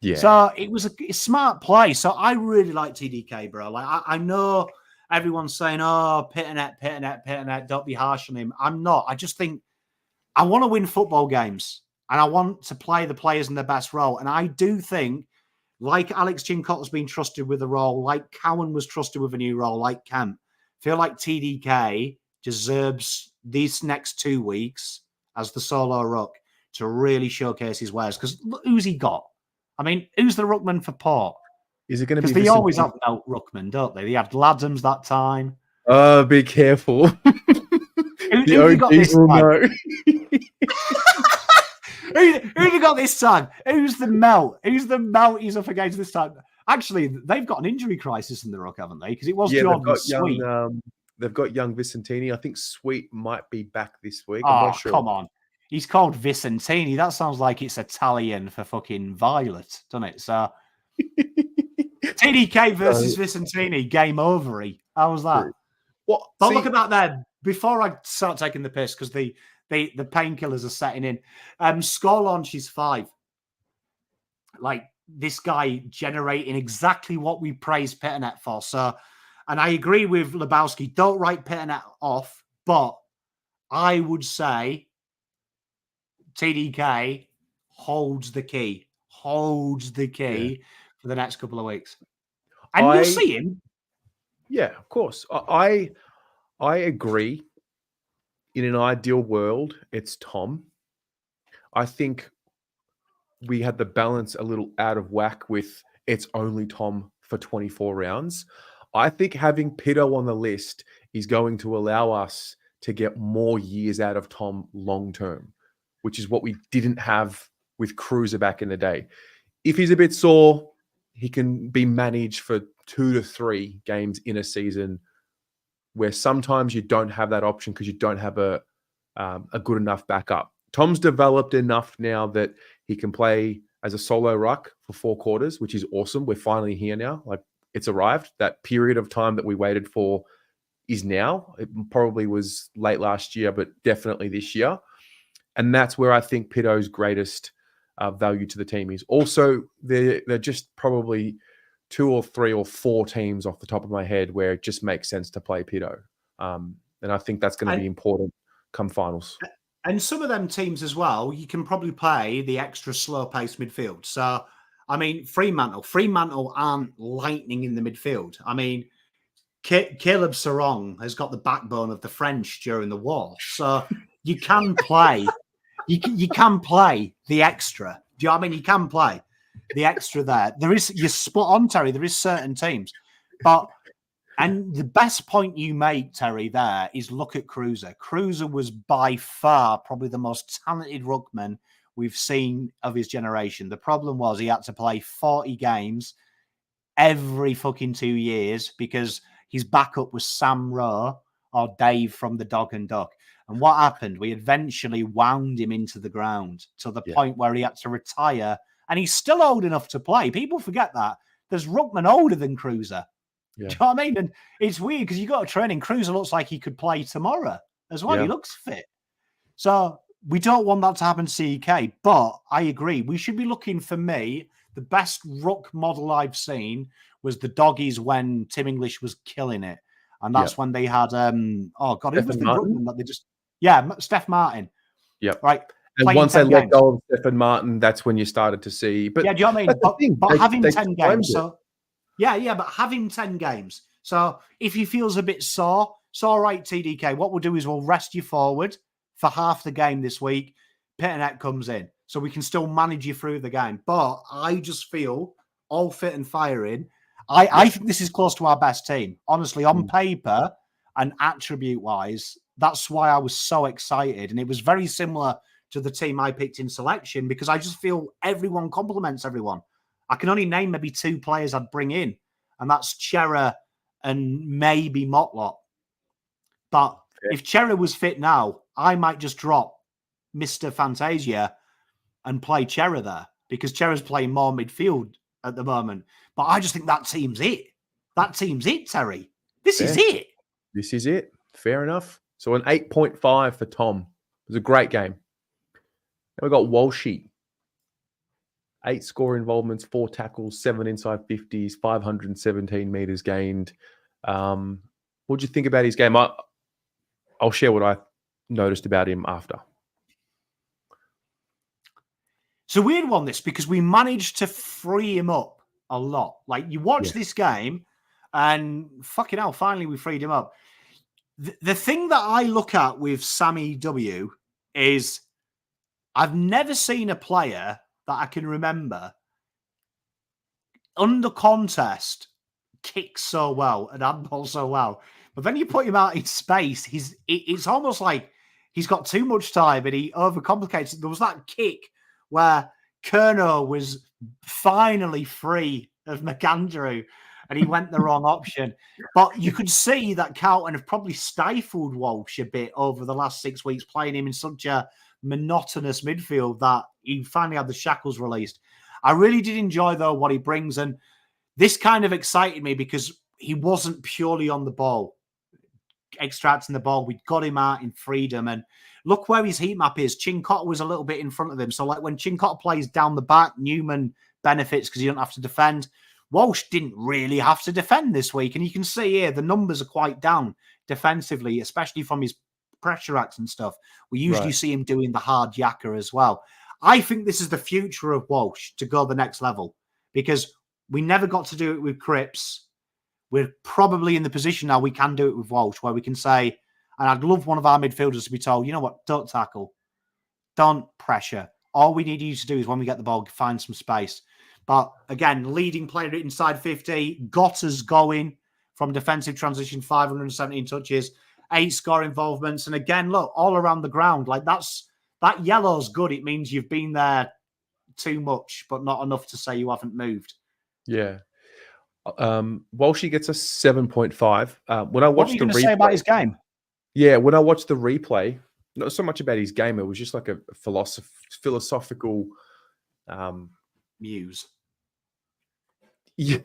Yeah. So it was a smart play. So I really like TDK, bro. Like I know everyone's saying, "Oh, Pitternet, don't be harsh on him." I'm not. I just think I want to win football games and I want to play the players in their best role. And I do think, like Alex Cincotta's been trusted with a role, like Cowan was trusted with a new role, like Kemp, I feel like TDK deserves these next 2 weeks as the solo ruck to really showcase his wares. Because who's he got? I mean, who's the ruckman for Port? Is it going to be? Because they always have out ruckman, don't they? They had Ladhams that time. Oh, be careful. Who got this time? Who got this time? Who's the melt? Who's the melt he's up against this time? Actually, they've got an injury crisis in the ruck, haven't they? Because it was Jordan Sweet. They've got young Vicentini. I think Sweet might be back this week. I'm not sure. Come on. He's called Vicentini. That sounds like it's Italian for fucking violet, doesn't it? So TDK versus Vicentini, game over-y. How was that? What? Don't look at that there. Before I start taking the piss, because the painkillers are setting in. Score launch is 5. Like this guy generating exactly what we praised Pitternet for. So, and I agree with Lebowski. Don't write Pitternet off, but I would say TDK holds the key for the next couple of weeks. And you'll see him. Yeah, of course. I agree. In an ideal world, it's Tom. I think we had the balance a little out of whack with it's only Tom for 24 rounds. I think having Pitto on the list is going to allow us to get more years out of Tom long term, which is what we didn't have with Cruiser back in the day. If he's a bit sore, he can be managed for 2 to 3 games in a season, where sometimes you don't have that option because you don't have a good enough backup. Tom's developed enough now that he can play as a solo ruck for 4 quarters, which is awesome. We're finally here now. Like, it's arrived. That period of time that we waited for is now. It probably was late last year, but definitely this year. And that's where I think Pito's greatest value to the team is. Also, they're just probably 2 or 3 or 4 teams off the top of my head where it just makes sense to play Pito. And I think that's going to be important come finals. And some of them teams as well, you can probably play the extra slow-paced midfield. So, I mean, Fremantle aren't lightning in the midfield. I mean, Caleb Sarong has got the backbone of the French during the war. So you can play, you can play the extra. Do you know what I mean? You can play the extra there. You're spot on, Terry. There is certain teams. And the best point you make, Terry, there is look at Cruiser. Cruiser was by far probably the most talented ruckman we've seen of his generation. The problem was he had to play 40 games every fucking 2 years because his backup was Sam Rowe or Dave from the Dog and Duck. And what happened? We eventually wound him into the ground to the point where he had to retire. And he's still old enough to play. People forget that. There's ruckman older than Cruiser. Yeah. Do you know what I mean? And it's weird because you got a training. Cruiser looks like he could play tomorrow as well. Yeah. He looks fit. So we don't want that to happen to CK. But I agree. We should be looking, for me, the best ruck model I've seen was the Doggies when Tim English was killing it. And that's when they had, who was the ruckman that they just... Yeah, Steph Martin. Yep. Right. And once they let go of Stephen Martin, that's when you started to see... But yeah, do you know what I mean? But having 10 games... So, yeah, but having 10 games. So if he feels a bit sore, it's all right, TDK. What we'll do is we'll rest you forward for half the game this week. Pitternet comes in. So we can still manage you through the game. But I just feel all fit and firing. I think this is close to our best team. Honestly, on paper and attribute-wise, that's why I was so excited. And it was very similar to the team I picked in selection because I just feel everyone complements everyone. I can only name maybe 2 players I'd bring in, and that's Chera and maybe Motlop. But if Chera was fit now, I might just drop Mr. Fantasia and play Chera there because Chera's playing more midfield at the moment. But I just think that team's it. That team's it, Terry. This is it. This is it. Fair enough. So an 8.5 for Tom. It was a great game. Then we got Walshy. 8 score involvements, 4 tackles, 7 inside 50s, 517 meters gained. What did you think about his game? I'll share what I noticed about him after. It's a weird one, this, because we managed to free him up a lot. Like, you watch this game and fucking hell, finally we freed him up. The thing that I look at with Sammy W is I've never seen a player that I can remember under contest kick so well and handball so well. But then you put him out in space, it's almost like he's got too much time and he overcomplicates it. There was that kick where Curnow was finally free of McAndrew and he went the wrong option. But you could see that Carlton have probably stifled Walsh a bit over the last 6 weeks, playing him in such a monotonous midfield that he finally had the shackles released. I really did enjoy, though, what he brings. And this kind of excited me because he wasn't purely on the ball, extracting the ball. We got him out in freedom. And look where his heat map is. Cincotta was a little bit in front of him. So, like, when Cincotta plays down the back, Newman benefits because he don't have to defend. Walsh didn't really have to defend this week. And you can see here the numbers are quite down defensively, especially from his pressure acts and stuff. We usually see him doing the hard yakka as well. I think this is the future of Walsh to go the next level because we never got to do it with Cripps. We're probably in the position now we can do it with Walsh where we can say, and I'd love one of our midfielders to be told, you know what, don't tackle, don't pressure. All we need you to do is when we get the ball, find some space. But again, leading player inside 50, got us going from defensive transition, 517 touches, 8 score involvements. And again, look, all around the ground, like that yellow's good. It means you've been there too much, but not enough to say you haven't moved. Yeah. Walshy gets a 7.5. When I What watched were you the going to say about his game? Yeah, when I watched the replay, not so much about his game, it was just like a philosophical Muse. Yeah,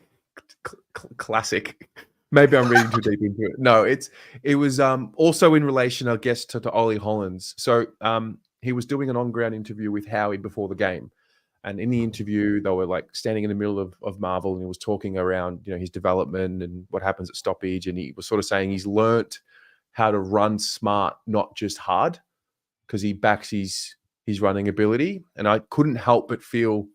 classic. Maybe I'm reading too deep into it. No, it was also in relation, I guess, to Ollie Hollands. So he was doing an on-ground interview with Howie before the game. And in the interview, they were like standing in the middle of Marvel, and he was talking around, his development and what happens at stoppage. And he was sort of saying he's learnt how to run smart, not just hard, because he backs his running ability. And I couldn't help but feel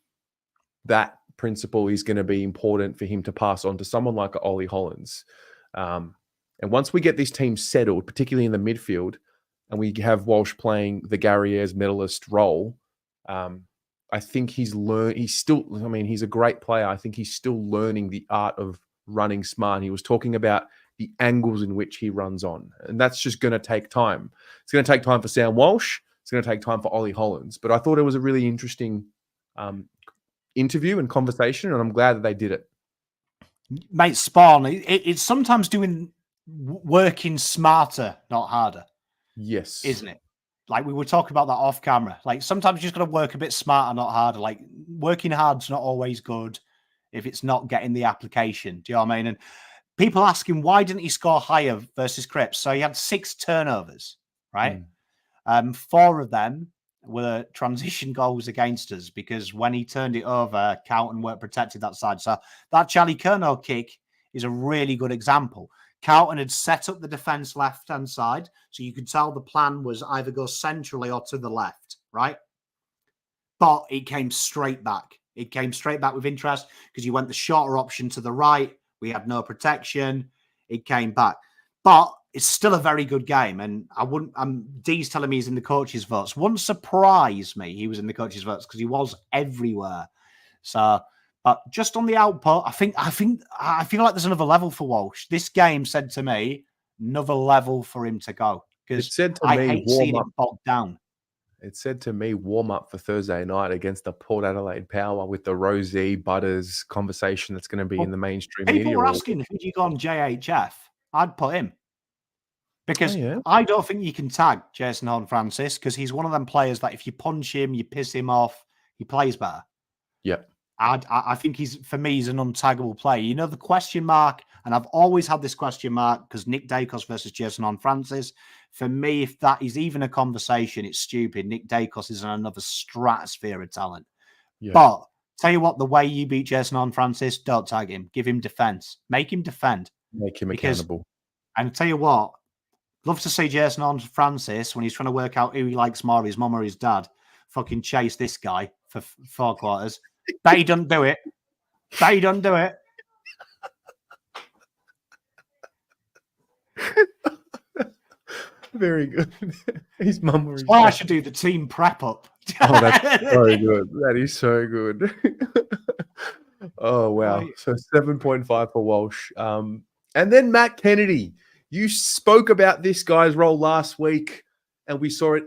that principle is going to be important for him to pass on to someone like Ollie Hollands. And once we get this team settled, particularly in the midfield, and we have Walsh playing the Gary Ayres medalist role, I think he's a great player. I think he's still learning the art of running smart. He was talking about the angles in which he runs on, and that's just going to take time. It's going to take time for Sam Walsh. It's going to take time for Ollie Hollands. But I thought it was a really interesting interview and conversation, and I'm glad that they did it. Mate, Spawn, it's sometimes working smarter, not harder. Yes. Isn't it? Like we were talking about that off camera. Like sometimes you just got to work a bit smarter, not harder. Like working hard's not always good if it's not getting the application. Do you know what I mean? And people asking, why didn't he score higher versus Cripps? So he had 6 turnovers, right? 4 of them were transition goals against us because when he turned it over, Carlton weren't protected that side. So that Charlie Curnow kick is a really good example. Carlton had set up the defence left-hand side, so you could tell the plan was either go centrally or to the left, right? But it came straight back. It came straight back with interest because you went the shorter option to the right. We had no protection. It came back. But it's still a very good game, and D's telling me he's in the coaches' votes. Wouldn't surprise me he was in the coaches' votes because he was everywhere. So, but just on the output, I feel like there's another level for Walsh. This game said to me, another level for him to go because I hate seeing him bogged down. It said to me, warm up for Thursday night against the Port Adelaide Power with the Rosie Butters conversation that's going to be in the mainstream media. People were asking, who do you go on JHF? I'd put him. Because I don't think you can tag Jason Horne-Francis because he's one of them players that if you punch him, you piss him off, he plays better. Yep. I think for me, he's an untaggable player. You know, the question mark, and I've always had this question mark because Nick Dacos versus Jason Horne-Francis. For me, if that is even a conversation, it's stupid. Nick Dacos is in another stratosphere of talent. Yeah. But tell you what, the way you beat Jason Horne-Francis, don't tag him. Give him defense. Make him defend. Make him accountable. And tell you what, love to see Jason Horne-Francis when he's trying to work out who he likes more, his mum or his dad, fucking chase this guy for 4 quarters. Bet he doesn't do it. Bet he doesn't do it. Very good. His mum or his dad. I should do the team prep up. Oh, that's so good. That is so good. Oh, wow. Right. So 7.5 for Walsh. And then Matt Kennedy. You spoke about this guy's role last week, and we saw it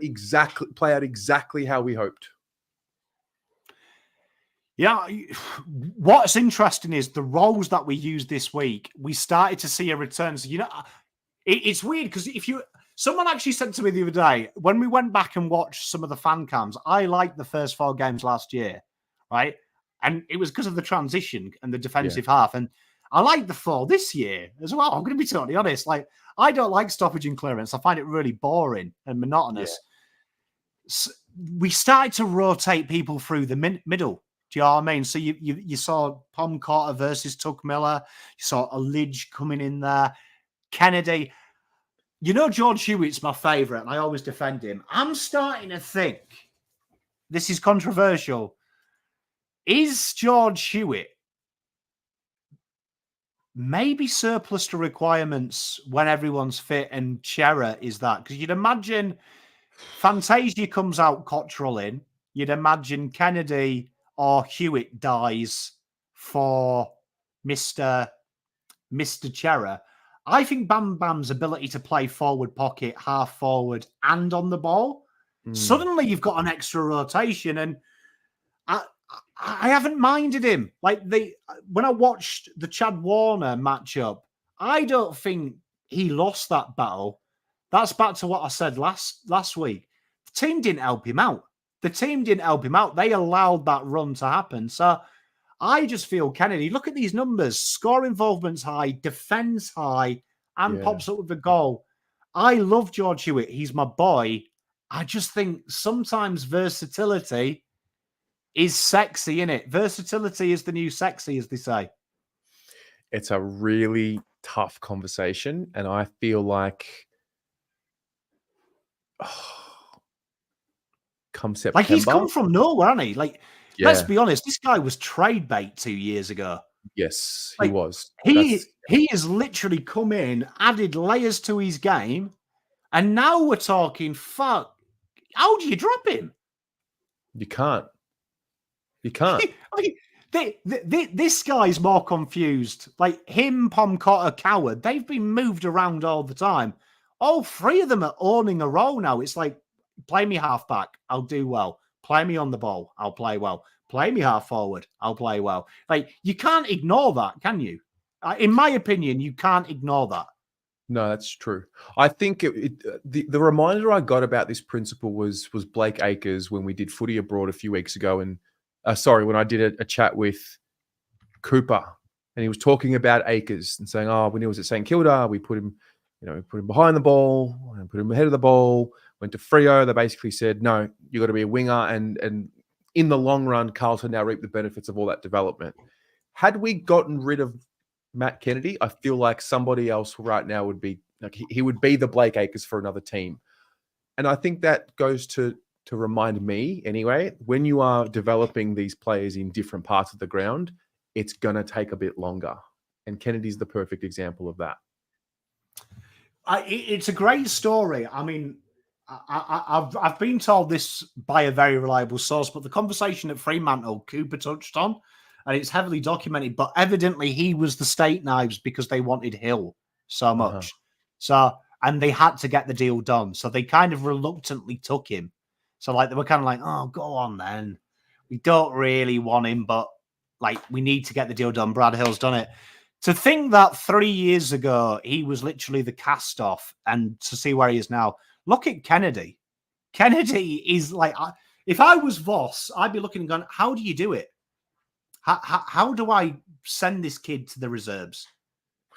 play out exactly how we hoped. Yeah, what's interesting is the roles that we used this week, we started to see a return. So, it's weird because someone actually said to me the other day, when we went back and watched some of the fan cams, I liked the first 4 games last year, right? And it was because of the transition and the defensive half. And I like the 4 this year as well. I'm going to be totally honest. Like, I don't like stoppage and clearance. I find it really boring and monotonous. Yeah. So we started to rotate people through the middle. Do you know what I mean? So you saw Cincotta versus Tuck Miller. You saw a Lidge coming in there. Kennedy. George Hewett's my favourite, and I always defend him. I'm starting to think, this is controversial, is George Hewett maybe surplus to requirements when everyone's fit and Chera is that? Because you'd imagine Fantasia comes out Cottrell in. You'd imagine Kennedy or Hewett dies for Mr. Chera. I think Bam Bam's ability to play forward pocket, half forward, and on the ball, suddenly you've got an extra rotation. And I haven't minded him. Like when I watched the Chad Warner matchup, I don't think he lost that battle. That's back to what I said last week. The team didn't help him out. They allowed that run to happen. So I just feel Kennedy, look at these numbers. Score involvement's high, defense high, and pops up with the goal. I love George Hewett. He's my boy. I just think sometimes versatility is sexy, innit? Versatility is the new sexy, as they say. It's a really tough conversation. And I feel like come September. Like he's come from nowhere, hasn't he? Like, let's be honest, this guy was trade bait 2 years ago. Yes, like, he was. He has literally come in, added layers to his game, and now we're talking, fuck, how do you drop him? You can't. You can't. This guy's more confused. Like him, Cincotta, Coward, they've been moved around all the time. All three of them are owning a role now. It's like, play me halfback, I'll do well. Play me on the ball, I'll play well. Play me half forward, I'll play well. Like, you can't ignore that, can you? In my opinion, you can't ignore that. No, that's true. I think the reminder I got about this principle was Blake Acres when we did Footy Abroad a few weeks ago, and when I did a chat with Cooper, and he was talking about Acres and saying, when he was at St Kilda, we put him, we put him behind the ball and put him ahead of the ball. Went to Freo, they basically said, no, you got to be a winger, and in the long run, Carlton now reap the benefits of all that development. Had we gotten rid of Matt Kennedy, I feel like somebody else right now would be like he would be the Blake Acres for another team. And I think that goes to remind me anyway, when you are developing these players in different parts of the ground, it's going to take a bit longer. And Kennedy's the perfect example of that. It's a great story. I mean, I've been told this by a very reliable source, but the conversation at Fremantle, Cooper touched on, and it's heavily documented, but evidently he was the steak knives because they wanted Hill so much. And they had to get the deal done. So they kind of reluctantly took him. So like they were kind of like, oh, go on then. We don't really want him, but like we need to get the deal done. Brad Hill's done it. To think that 3 years ago, he was literally the cast off, and to see where he is now. Look at Kennedy. Kennedy is like, if I was Voss, I'd be looking and going, how do you do it? How do I send this kid to the reserves?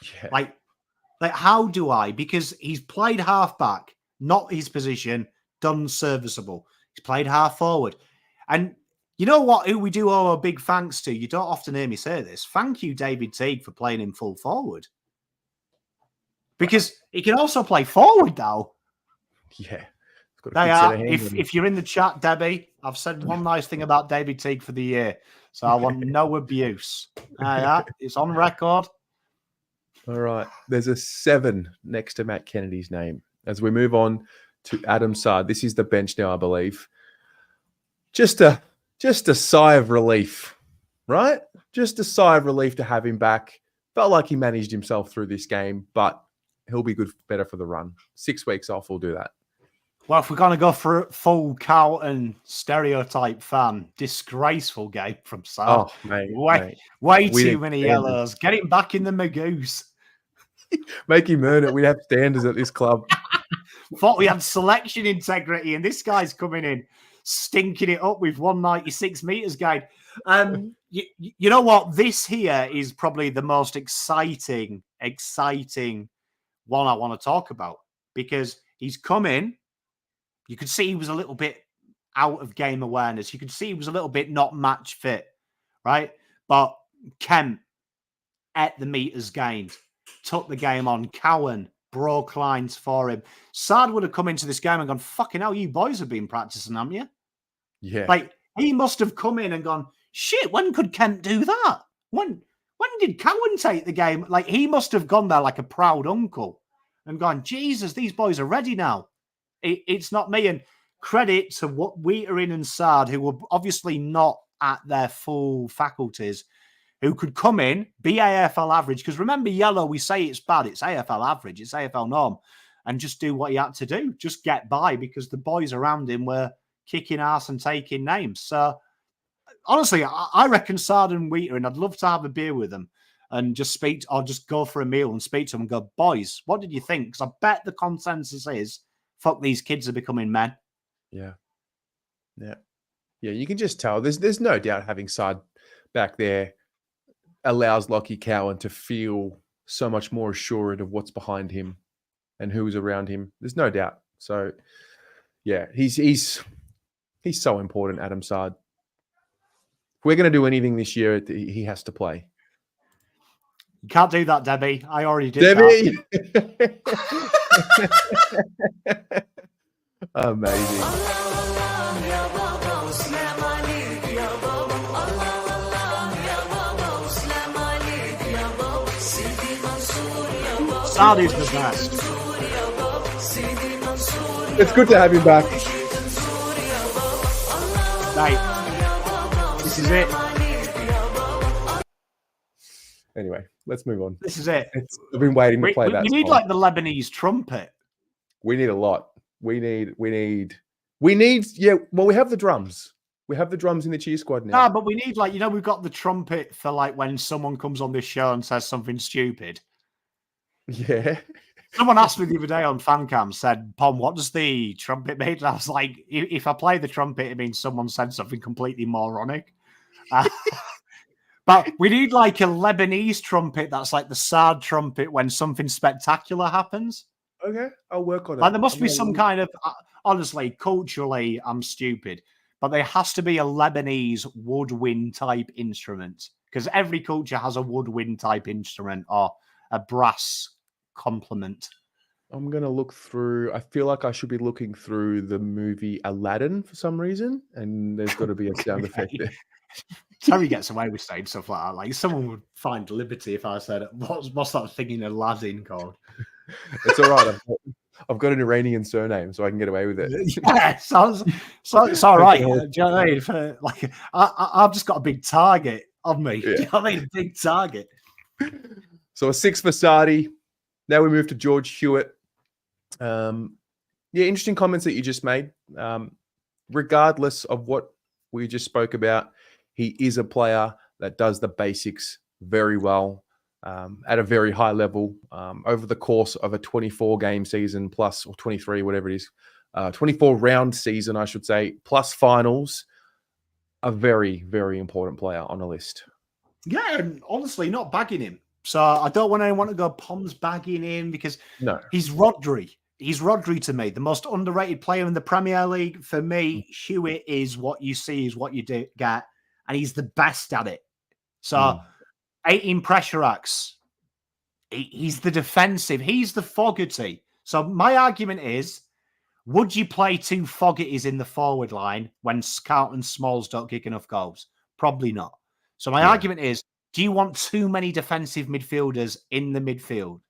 Yeah. Like how do I? Because he's played halfback, not his position, done serviceable. He's played half forward. And you know what? Who we do owe a big thanks to? You don't often hear me say this. Thank you, David Teague, for playing him full forward. Because he can also play forward now. Yeah. They are. If you're in the chat, Debbie, I've said one nice thing about David Teague for the year. So I want no abuse. It's on record. All right. There's a 7 next to Matt Kennedy's name. As we move on to Adam Saad. This is the bench now, I believe. Just a sigh of relief, right? Just a sigh of relief to have him back. Felt like he managed himself through this game, but he'll be better for the run. 6 weeks off, we'll do that. Well, if we're going to go for full Carlton stereotype fan, disgraceful game from Saad. Oh, mate. Way too many yellows. Get him back in the Magoose. Make him earn it. We have standards at this club. Thought we had selection integrity, and this guy's coming in, stinking it up with 196 meters guide. You know what? This here is probably the most exciting one I want to talk about, because he's come in. You could see he was a little bit out of game awareness. You could see he was a little bit not match fit, right? But Kemp at the meters gained, took the game on. Cowan broke lines for him. Saad would have come into this game and gone, fucking hell, you boys have been practicing, haven't you? Yeah. Like, he must have come in and gone, shit, when could Kemp do that? When did Cowan take the game? Like, he must have gone there like a proud uncle and gone, Jesus, these boys are ready now. It's not me. And credit to what Weitering and Saad, who were obviously not at their full faculties, who could come in, be AFL average. Because remember, yellow, we say it's bad. It's AFL average. It's AFL norm. And just do what he had to do. Just get by, because the boys around him were kicking ass and taking names. So honestly, I reckon Saad and Weitering, I'd love to have a beer with them and just speak, or just go for a meal and speak to them and go, boys, what did you think? Because I bet the consensus is, fuck, these kids are becoming men. Yeah. You can just tell. There's no doubt having Saad back there allows Lachie Cowan to feel so much more assured of what's behind him and who's around him. There's no doubt. So, yeah, he's so important, Adam Saad. If we're going to do anything this year, he has to play. You can't do that, Debbie. I already did Debbie! that. Amazing. Saad is the best. It's good to have him back. Right. This is it. Anyway, let's move on. This is it. I've been waiting to play that. We need song. like the Lebanese trumpet. We need a lot. We need. Yeah. Well, we have the drums. We have the drums in the cheer squad now. No, but we need like, we've got the trumpet for like when someone comes on this show and says something stupid. Yeah. Someone asked me the other day on FanCam, said, Pom, what does the trumpet mean? And I was like, if I play the trumpet, it means someone said something completely moronic. But we need like a Lebanese trumpet that's like the Saad trumpet when something spectacular happens. Okay, I'll work on it. Like there must be some kind of, honestly, culturally, I'm stupid, but there has to be a Lebanese woodwind type instrument because every culture has a woodwind type instrument or a brass complement. I'm going to look through. I feel like I should be looking through the movie Aladdin for some reason, and there's got to be a sound effect there. Terry gets away with saying stuff like that. Like someone would find liberty if I said, "What's that thing in Aladdin called?" It's all right. I've got an Iranian surname, so I can get away with it. Yeah, so it's all right. Do you know what I mean? Like I've just got a big target on me. Yeah. Do you know what I mean? A big target. So a 6 for Saadi. Now we move to George Hewett. Interesting comments that you just made. Regardless of what we just spoke about, he is a player that does the basics very well at a very high level over the course of a 24-game season plus, or 23, whatever it is, 24-round season, I should say, plus finals. A very, very important player on the list. Yeah, and honestly, not bagging him. So I don't want anyone to go, Pom's bagging him because no, he's Rodri. He's Rodri to me, the most underrated player in the Premier League. For me, Hewett is what you see is what you get, and he's the best at it. So 18 pressure acts. He's the defensive. He's the Fogarty. So my argument is, would you play 2 Fogartys in the forward line when Carlton Smalls don't kick enough goals? Probably not. So my argument is, do you want too many defensive midfielders in the midfield?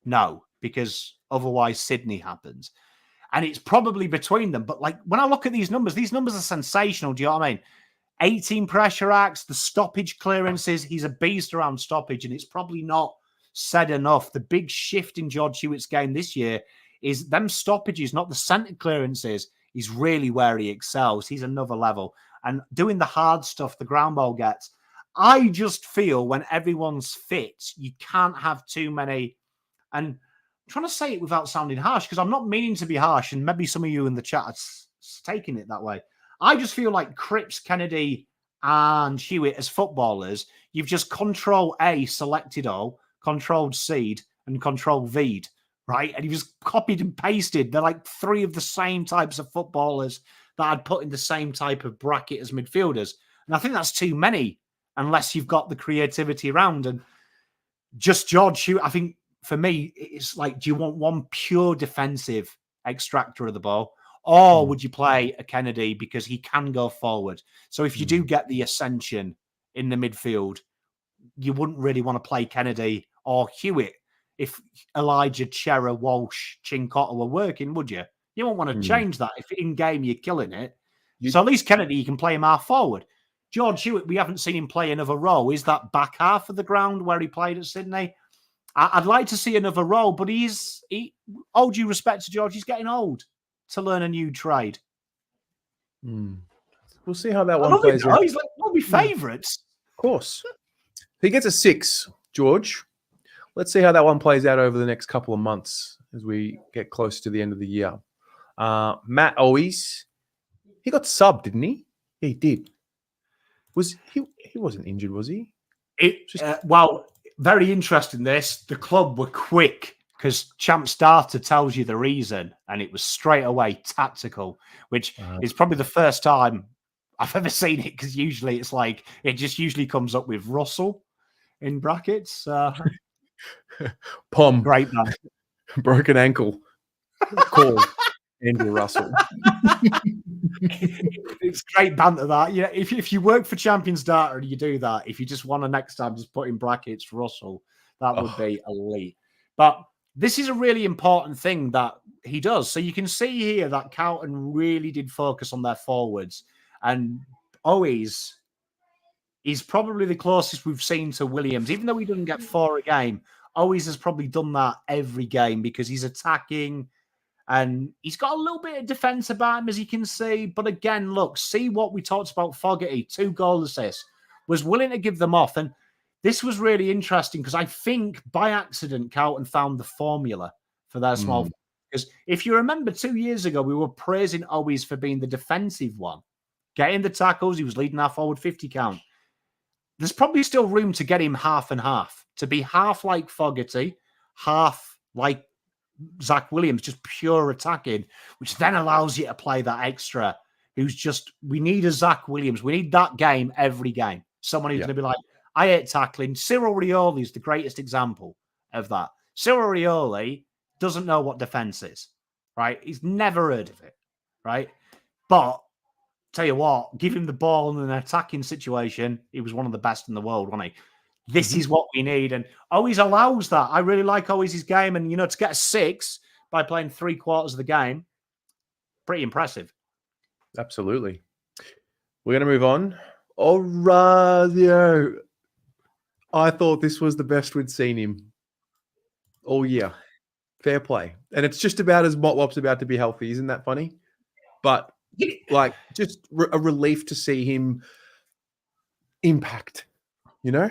No, because otherwise Sydney happens. And it's probably between them. But like when I look at these numbers are sensational. Do you know what I mean? 18 pressure acts, the stoppage clearances. He's a beast around stoppage, and it's probably not said enough. The big shift in George Hewett's game this year is them stoppages, not the centre clearances, is really where he excels. He's another level. And doing the hard stuff the ground ball gets. I just feel when everyone's fit, you can't have too many. And I'm trying to say it without sounding harsh, because I'm not meaning to be harsh, and maybe some of you in the chat are taking it that way. I just feel like Cripps, Kennedy, and Hewett as footballers, you've just Control A selected all, Control C, and Control V, right? And you've just copied and pasted. They're like 3 of the same types of footballers that I'd put in the same type of bracket as midfielders. And I think that's too many unless you've got the creativity around. And just George Hewett, I think for me, it's like, do you want one pure defensive extractor of the ball? Or would you play a Kennedy because he can go forward? So if you do get the ascension in the midfield, you wouldn't really want to play Kennedy or Hewett if Elijah, Chera, Walsh, Cincotta were working, would you? You won't want to change that if in-game you're killing it. So at least Kennedy, you can play him half forward. George Hewett, we haven't seen him play another role. Is that back half of the ground where he played at Sydney? I'd like to see another role, but all due respect to George, he's getting old to learn a new trade. We'll see how that I one love plays him, out. He's like one of my favourites. Of course. He gets a 6, George. Let's see how that one plays out over the next couple of months as we get close to the end of the year. Matt Owies, he got subbed, didn't he? Yeah, he did. Was he wasn't injured, was he? Well, very interesting this. The club were quick because Champ Starter tells you the reason, and it was straight away tactical, which is probably the first time I've ever seen it, because usually it's like it just usually comes up with Russell in brackets. Pom. Great man. Broken ankle. Called Andrew Russell. It's great banter that. Yeah, if you work for Champions Data and you do that, if you just want to next time just put in brackets Russell, that would be elite. But this is a really important thing that he does. So you can see here that Carlton really did focus on their forwards, and Owies is probably the closest we've seen to Williams. Even though he doesn't get 4 a game, Owies has probably done that every game because he's attacking and he's got a little bit of defence about him, as you can see. But again, look, see what we talked about Fogarty, 2 goal assists, was willing to give them off. And this was really interesting because I think by accident, Carlton found the formula for their small. Because if you remember 2 years ago, we were praising Owies for being the defensive one, getting the tackles. He was leading our forward 50 count. There's probably still room to get him half and half, to be half like Fogarty, half like Zac Williams, just pure attacking, which then allows you to play that extra who's just, we need a Zac Williams. We need that game every game. Someone who's going to be like, I hate tackling. Cyril Rioli is the greatest example of that. Cyril Rioli doesn't know what defense is, right? He's never heard of it, right? But tell you what, give him the ball in an attacking situation. He was one of the best in the world, wasn't he? This is what we need. And Owies allows that. I really like Owies' game. And, you know, to get a 6 by playing 3/4 of the game, pretty impressive. Absolutely. We're going to move on. Orazio. I thought this was the best we'd seen him all year. Fair play. And it's just about as Motlop's about to be healthy. Isn't that funny? But, like, just a relief to see him impact, you know?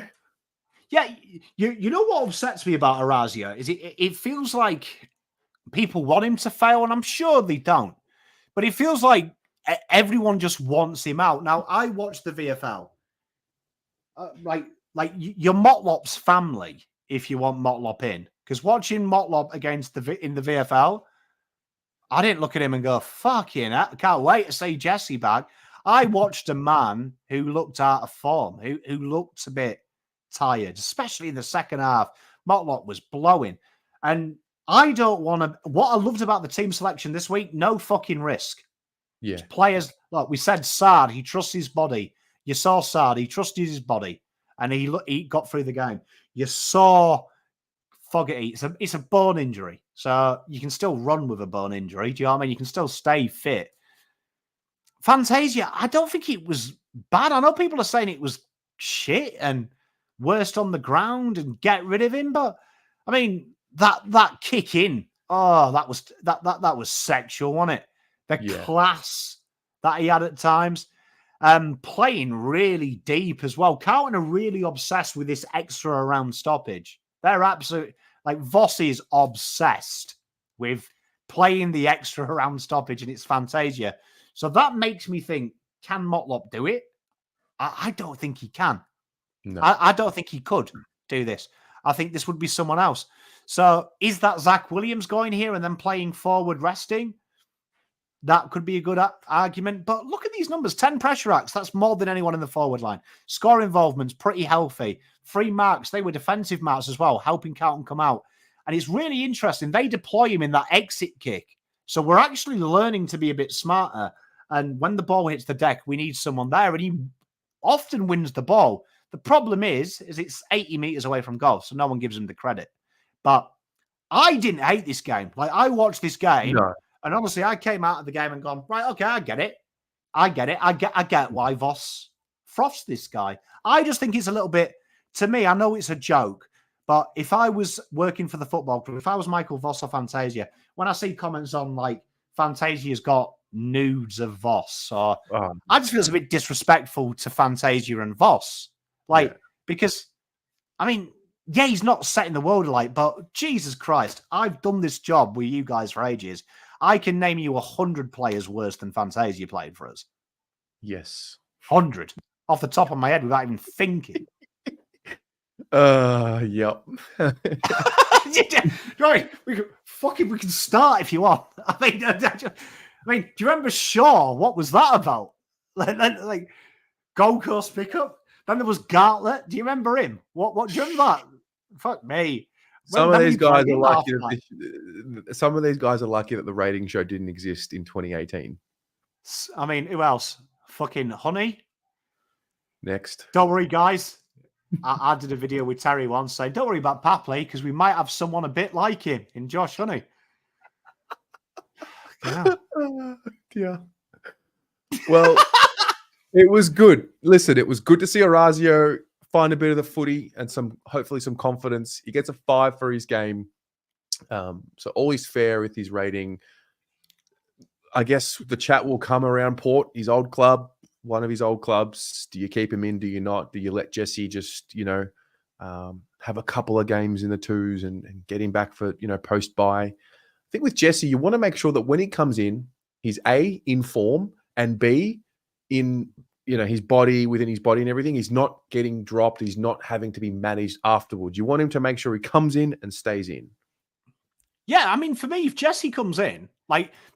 Yeah, you know what upsets me about Orazio is it feels like people want him to fail, and I'm sure they don't. But it feels like everyone just wants him out. Now, I watched the VFL. Like your Motlop's family, if you want Motlop in. Because watching Motlop against in the VFL, I didn't look at him and go, fucking hell, I can't wait to see Jesse back. I watched a man who looked out of form, who looked a bit tired, especially in the second half. Motlop was blowing. And I don't want to... What I loved about the team selection this week, no fucking risk. Yeah. Players, like we said, Saad, he trusts his body. You saw Saad, he trusted his body. And he got through the game. You saw Fogarty. It's a bone injury. So you can still run with a bone injury. Do you know what I mean? You can still stay fit. Fantasia, I don't think it was bad. I know people are saying it was shit and worst on the ground and get rid of him. But, I mean, that kick in, that was sexual, wasn't it? The class that he had at times. Playing really deep as well. Carlton are really obsessed with this extra around stoppage. They're absolutely, like, Voss is obsessed with playing the extra around stoppage, and it's Fantasia. So that makes me think, can Motlop do it? I don't think he can. No. I don't think he could do this. I think this would be someone else. So is that Zac Williams going here and then playing forward resting? That could be a good argument. But look at these numbers. 10 pressure acts. That's more than anyone in the forward line. Score involvement's pretty healthy. 3 marks. They were defensive marks as well, helping Carlton come out. And it's really interesting. They deploy him in that exit kick. So we're actually learning to be a bit smarter. And when the ball hits the deck, we need someone there. And he often wins the ball. The problem is it's 80 meters away from goal. So no one gives him the credit. But I didn't hate this game. Like, I watched this game. No. And honestly, I came out of the game and gone, right, okay, I get it. I get why Voss froths this guy. I just think it's a little bit, to me, I know it's a joke, but if I was working for the football club, if I was Michael Voss or Fantasia, when I see comments on, like, Fantasia's got nudes of Voss. So Oh, I just feel it's a bit disrespectful to Fantasia and Voss. Because, I mean, yeah, he's not setting the world alight, but Jesus Christ, I've done this job with you guys for ages. I can name you 100 players worse than Fantasia played for us. yes. 100 off the top of my head without even thinking. Yep. Right, we can start if you want. I mean, do you remember Shaw? What was that about? Like Gold Coast pickup. Then there was Gartlett. Do you remember him? What do you remember that? Fuck me. Some of these guys are lucky. Some of these guys are lucky that the rating show didn't exist in 2018. I mean, who else? Fucking Honey. Next. Don't worry, guys. I did a video with Terry once saying, don't worry about Papley because we might have someone a bit like him in Josh Honey. Yeah. Well, it was good. Listen, it was good to see Orazio find a bit of the footy and hopefully some confidence. He gets a 5 for his game. So all is fair with his rating. I guess the chat will come around Port, his old club. One of his old clubs. Do you keep him in? Do you not? Do you let Jesse just, have a couple of games in the twos and get him back for, post-buy? I think with Jesse, you want to make sure that when he comes in, he's A, in form, and B, in, his body, within his body and everything. He's not getting dropped. He's not having to be managed afterwards. You want him to make sure he comes in and stays in. Yeah, I mean, for me, if Jesse comes in,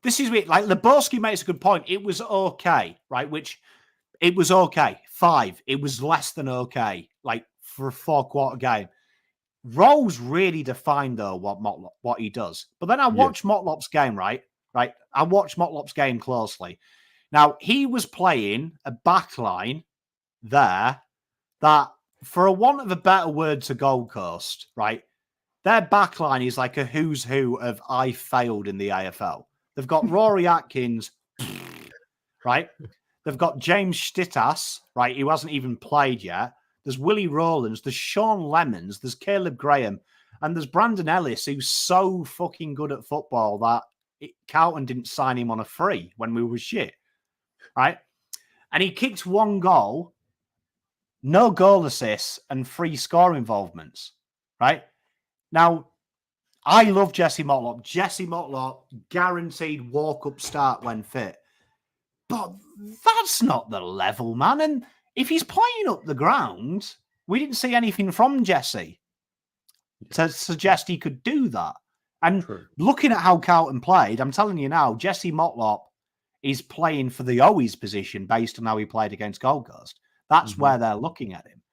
this is like Lebowski makes a good point. It was okay, right? It was okay. 5. It was less than okay, for a 4-quarter game. Rose really defined, though, what he does. But then I watched Motlop's game, right? I watched Motlop's game closely. Now, he was playing a backline there that, for a want of a better word to Gold Coast, right? Their backline is like a who's who of I failed in the AFL. They've got Rory Atkins, right? They've got James Stittas, right, who hasn't even played yet. There's Willie Rowlands, there's Sean Lemons, there's Caleb Graham, and there's Brandon Ellis, who's so fucking good at football that Carlton didn't sign him on a free when we were shit, right? And he kicked 1 goal, no goal assists, and 3 score involvements, right? Now, I love Jesse Motlop. Jesse Motlop, guaranteed walk-up start when fit. But that's not the level, man. And if he's playing up the ground, we didn't see anything from Jesse to suggest he could do that. And looking at how Carlton played, I'm telling you now, Jesse Motlop is playing for the Owies position based on how he played against Gold Coast. That's where they're looking at him.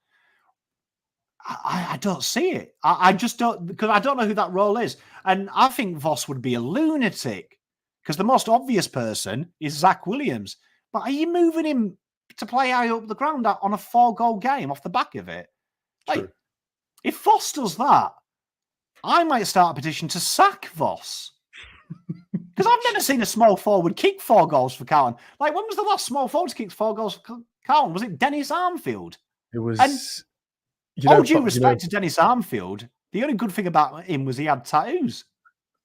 I don't see it. I just don't, because I don't know who that role is. And I think Voss would be a lunatic because the most obvious person is Zac Williams. But are you moving him to play high up the ground on a 4-goal game off the back of it? If Voss does that, I might start a petition to sack Voss. Because I've never seen a small forward kick 4 goals for Carlton. When was the last small forward to kick 4 goals for Carlton? Was it Dennis Armfield? It was... And all due respect to Dennis Armfield, the only good thing about him was he had tattoos.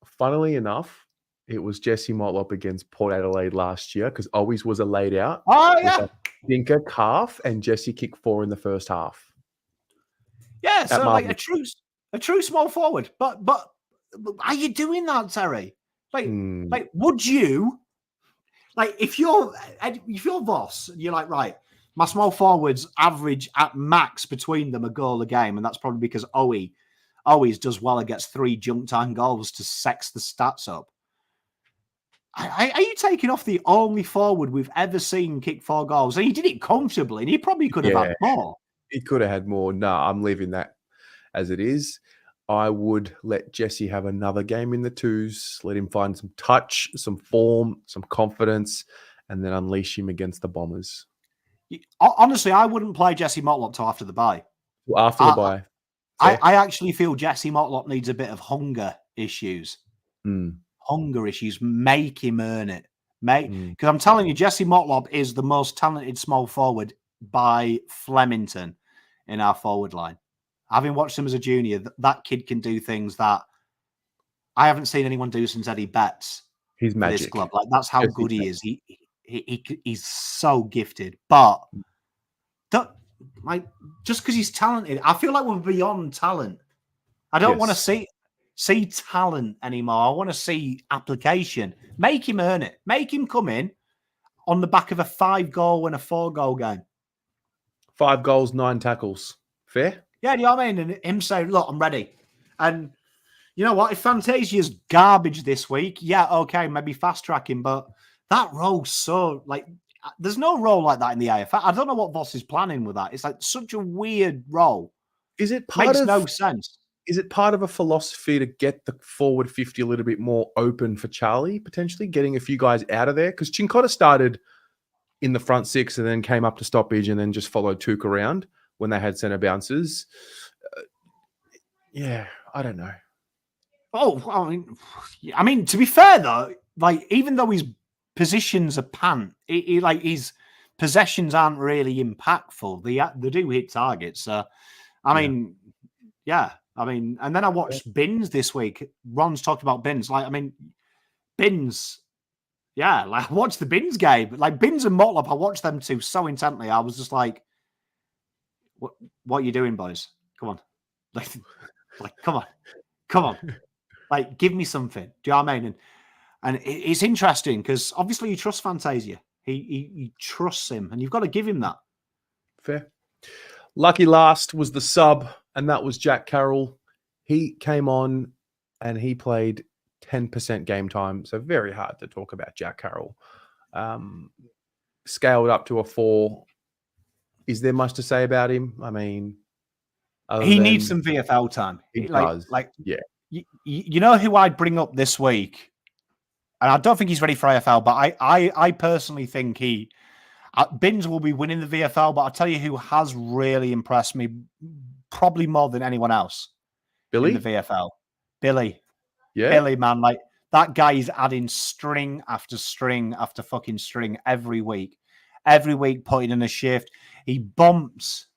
Funnily enough, it was Jesse Motlop against Port Adelaide last year because Owies was a laid out. Oh, yeah. Dinker calf and Jesse kicked 4 in the first half. Yeah, so a true small forward. But are you doing that, Terry? Would you, if you're Voss, you're right, my small forwards average at max between them a goal a game, and that's probably because Owies does well and gets 3 junk time goals to sex the stats up. Are you taking off the only forward we've ever seen kick 4 goals? And he did it comfortably, and he probably could have had more. He could have had more. No, I'm leaving that as it is. I would let Jesse have another game in the twos, let him find some touch, some form, some confidence, and then unleash him against the Bombers. Honestly, I wouldn't play Jesse Motlop till after the bye. After the bye. I actually feel Jesse Motlop needs a bit of hunger issues. Hunger issues. Make him earn it. Because I'm telling you, Jesse Motlop is the most talented small forward by Flemington in our forward line. Having watched him as a junior, that kid can do things that I haven't seen anyone do since Eddie Betts. He's for this magic. club. Like that's how Yes, good he's he is. He's so gifted, but like just because he's talented, I feel like we're beyond talent. I don't want to see talent anymore. I want to see application. Make him earn it. Make him come in on the back of a 5-goal and a 4-goal game. 5 goals, 9 tackles. Fair? Yeah, do you know what I mean? And him saying, look, I'm ready. And you know what? If Fantasia's garbage this week, yeah, okay, maybe fast tracking, but that role's so like there's no role like that in the AFL. I don't know what Voss is planning with that. It's like such a weird role. Is it Makes no sense. Is it part of a philosophy to get the forward 50 a little bit more open for Charlie, potentially getting a few guys out of there? Because Cincotta started in the front 6 and then came up to stoppage and then just followed Took around when they had centre bounces. Yeah, I don't know. Oh, I mean, to be fair though, like even though his positions are pant, like his possessions aren't really impactful. They do hit targets. I mean, yeah. I mean, and then I watched Bins this week. Ron's talked about Bins. Like, I mean, Bins. Yeah, like I watched the Bins game. Like Bins and Motlop, I watched them two so intently. I was just like, "What are you doing, boys? Come on, like, come on, like, give me something." Do you know what I mean? And it's interesting because obviously you trust Fantasia. He trusts him, and you've got to give him that. Fair. Lucky last was the sub, and that was Jack Carroll. He came on and he played 10% game time, so very hard to talk about Jack Carroll. Scaled up to a 4. Is there much to say about him? I mean, he needs some VFL time. He does. Like, yeah. You know who I'd bring up this week, and I don't think he's ready for AFL, but I personally think Bins will be winning the VFL, but I'll tell you who has really impressed me, probably more than anyone else. Billy? In the VFL. Billy. Yeah. Billy, man. Like, that guy is adding string after string after fucking string every week. Every week putting in a shift. He bumps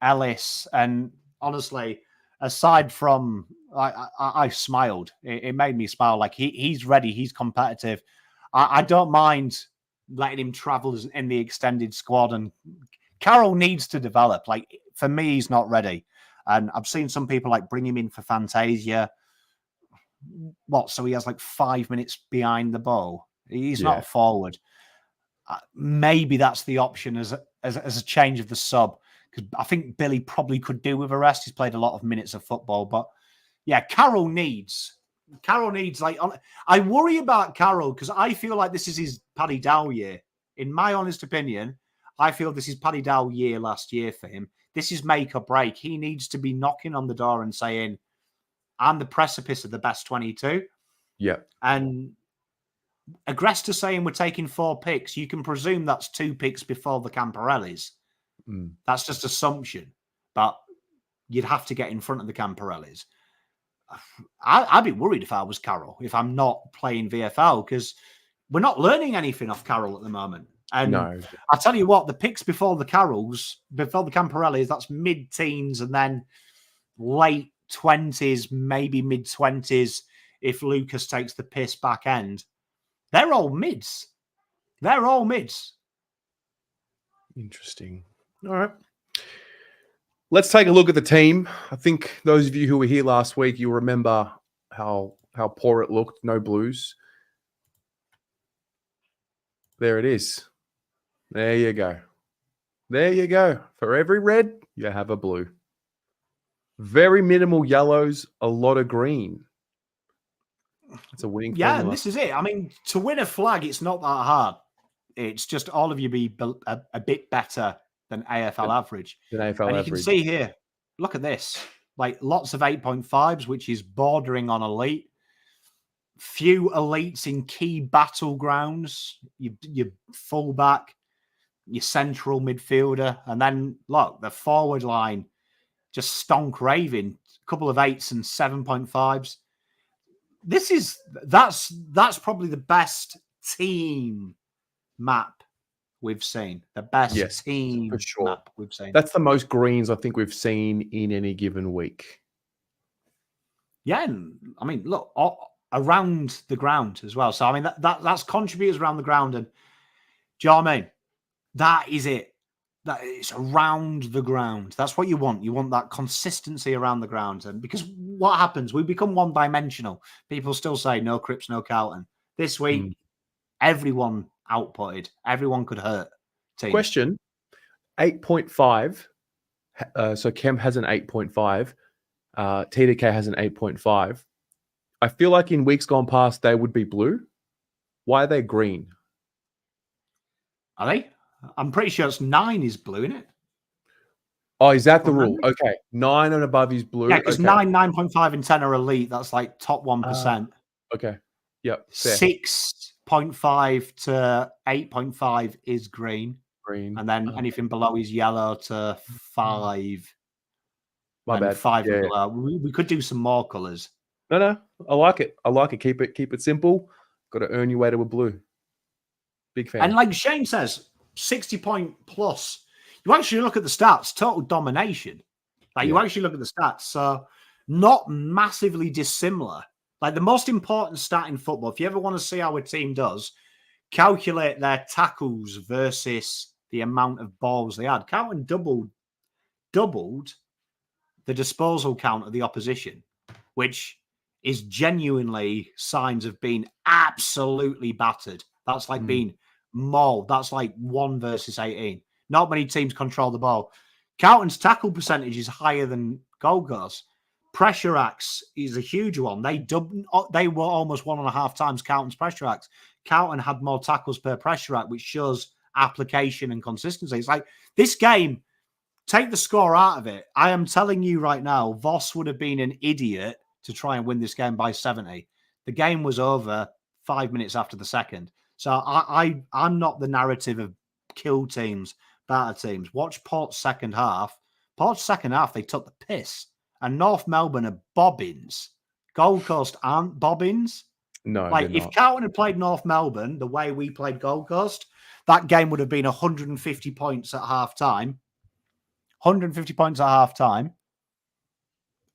Ellis, and honestly, aside from... I smiled. It made me smile. Like, he's ready. He's competitive. I don't mind letting him travel in the extended squad, and Carroll needs to develop. Like, for me, he's not ready. And I've seen some people like bring him in for Fantasia. What? So he has like 5 minutes behind the ball. He's not a forward. Maybe that's the option as a change of the sub, because I think Billy probably could do with a rest. He's played a lot of minutes of football, but yeah, Carroll needs like. I worry about Carroll because I feel like this is his Paddy Dow year. In my honest opinion, I feel this is Paddy Dow year last year for him. This is make or break. He needs to be knocking on the door and saying, "I'm the precipice of the best 22." Yeah. And Agresta saying we're taking 4 picks, you can presume that's 2 picks before the Camparellis. That's just assumption. But you'd have to get in front of the Camparellis. I'd be worried if I was Carroll, if I'm not playing VFL, because we're not learning anything off Carroll at the moment. And No. I tell you what, the picks before the Carrolls, before the Camparellis, that's mid-teens and then late 20s, maybe mid-20s if Lucas takes the piss back end. They're all mids. Interesting. All right. Let's take a look at the team. I think those of you who were here last week, you'll remember how poor it looked. No Blues. There it is. There you go. There you go. For every red, you have a blue. Very minimal yellows, a lot of green. It's a winning formula. And this is it. I mean, to win a flag, it's not that hard. It's just all of you be a bit better than AFL average. Than AFL and average. You can see here, look at this. Like lots of 8.5s, which is bordering on elite. Few elites in key battlegrounds. Your fullback, your central midfielder. And then, look, the forward line, just stonk raving. A couple of 8s and 7.5s. That's probably the best team map we've seen. The best team for sure. map we've seen. That's the most greens I think we've seen in any given week. Yeah, and I mean, look, around the ground as well. So, I mean, that's contributors around the ground. And do you know what I mean? That is it. That it's around the ground. That's what you want. You want that consistency around the ground. And because what happens? We become one-dimensional. People still say no Cripps, no Carlton. This week, everyone outputted. Everyone could hurt teams. Question, 8.5. So Kemp has an 8.5. TDK has an 8.5. I feel like in weeks gone past, they would be blue. Why are they green? Are they? I'm pretty sure it's 9 is blue, isn't it? Oh, is that the rule? Okay. 9 and above is blue. Yeah, because okay. 9, 9.5 and 10 are elite. That's like top 1%. Okay. Yep. Fair. 6.5 to 8.5 is green. Green. And then anything below is yellow to 5. My bad. 5 and below. We could do some more colours. No. I like it. I like it. Keep it simple. Got to earn your way to a blue. Big fan. And like Shane says, 60 point plus. You actually look at the stats, total domination. Like you actually look at the stats. So not massively dissimilar. Like the most important stat in football, if you ever want to see how a team does, calculate their tackles versus the amount of balls they had. Carlton doubled the disposal count of the opposition, which is genuinely signs of being absolutely battered. That's like being mauled. That's like 1 versus 18. Not many teams control the ball. Carlton's tackle percentage is higher than Gold Coast. Pressure acts is a huge one. They were almost 1.5 times Carlton's pressure acts. Carlton had more tackles per pressure act, which shows application and consistency. It's like this game, take the score out of it. I am telling you right now, Voss would have been an idiot to try and win this game by 70. The game was over 5 minutes after the second. So I'm not the narrative of kill teams, batter teams. Watch Port's second half. Port's second half, they took the piss. And North Melbourne are bobbins. Gold Coast aren't bobbins. No, like if Carlton had played North Melbourne the way we played Gold Coast, that game would have been 150 points at half time. 150 points at half time.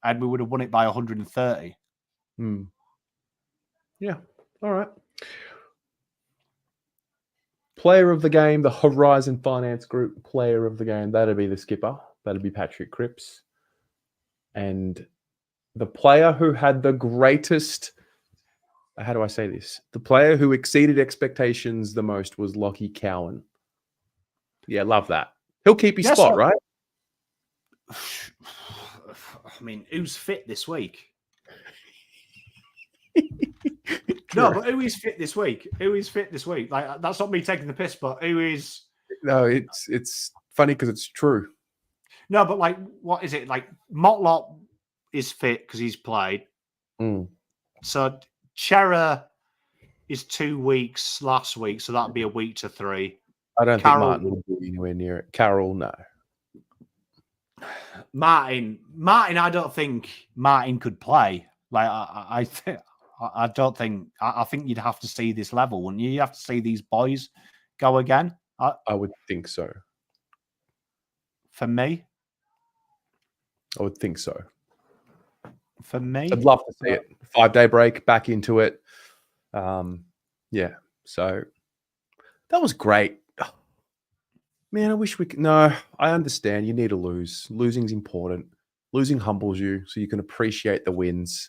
And we would have won it by 130. Yeah. All right. Player of the game, the Horizon Finance Group player of the game. That'd be the skipper. That'd be Patrick Cripps. And the player who had the greatest, how do I say this? The player who exceeded expectations the most was Lachie Cowan. Yeah, love that. He'll keep his spot, right? I mean, who's fit this week? No, but who is fit this week? Who is fit this week? Like that's not me taking the piss, but who is? No, it's funny because it's true. No, but like, what is it? Like Motlop is fit because he's played. So Chera is 2 weeks last week, so that'd be a week to 3. I don't think Martin will be anywhere near it. Carroll, no. Martin, I don't think Martin could play. Like I think you'd have to see this level, wouldn't you? You have to see these boys go again. I would think so. For me, I would think so. For me, I'd love to see it. 5-day break, back into it. Yeah. So that was great. Man, I wish we could. No, I understand. You need to lose. Losing's important. Losing humbles you so you can appreciate the wins.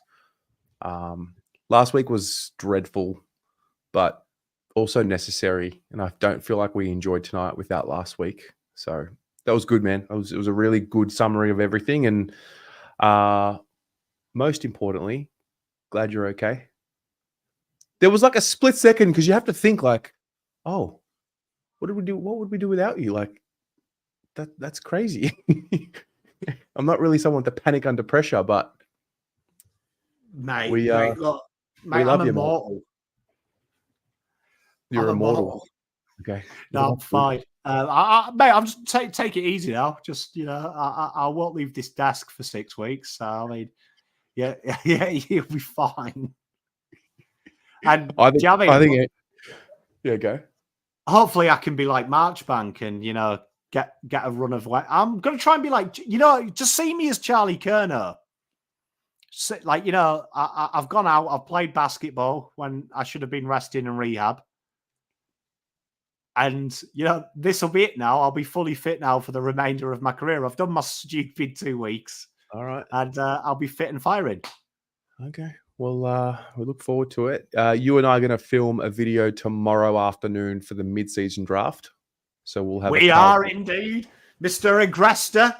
Last week was dreadful, but also necessary. And I don't feel like we enjoyed tonight without last week. So that was good, man. It was a really good summary of everything. And most importantly, glad you're okay. There was like a split second because you have to think like, oh, what did we do? What would we do without you? Like that's crazy. I'm not really someone to panic under pressure, but mate, we look, mate, we love I'm you, immortal. You're immortal. Okay. No, I'm fine. Mate, I'm just take it easy now. Just I won't leave this desk for 6 weeks. So I mean, yeah, you'll be fine. And I think yeah, go. Hopefully, I can be like Marchbank and get a run of. I'm gonna try and be like just see me as Charlie Curnow. like, you know, I've gone out, I've played basketball when I should have been resting and rehab. And, you know, this will be it now. I'll be fully fit now for the remainder of my career. I've done my stupid 2 weeks. All right. And I'll be fit and firing. Okay. Well, we look forward to it. You and I are going to film a video tomorrow afternoon for the mid-season draft. So we'll have. We are indeed, Mr. Agresta,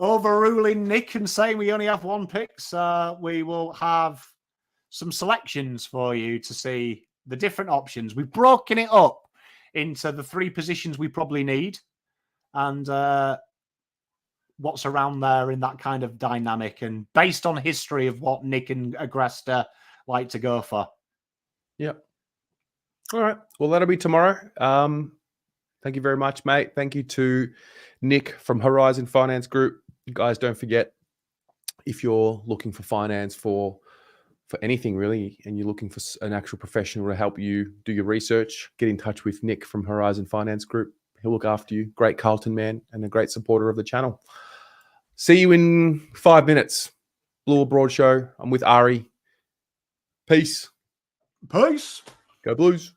overruling Nick and saying we only have 1 pick. So we will have some selections for you to see the different options. We've broken it up into the 3 positions we probably need, and what's around there in that kind of dynamic, and based on history of what Nick and Agresta like to go for. Yep. All right. Well, that'll be tomorrow. Thank you very much, mate. Thank you to Nick from Horizon Finance Group. You guys, don't forget, if you're looking for finance for anything really, and you're looking for an actual professional to help you do your research, get in touch with Nick from Horizon Finance Group. He'll look after you. Great Carlton man and a great supporter of the channel. See you in 5 minutes. Blue Abroad Show. I'm with Ari. Peace. Peace. Go Blues.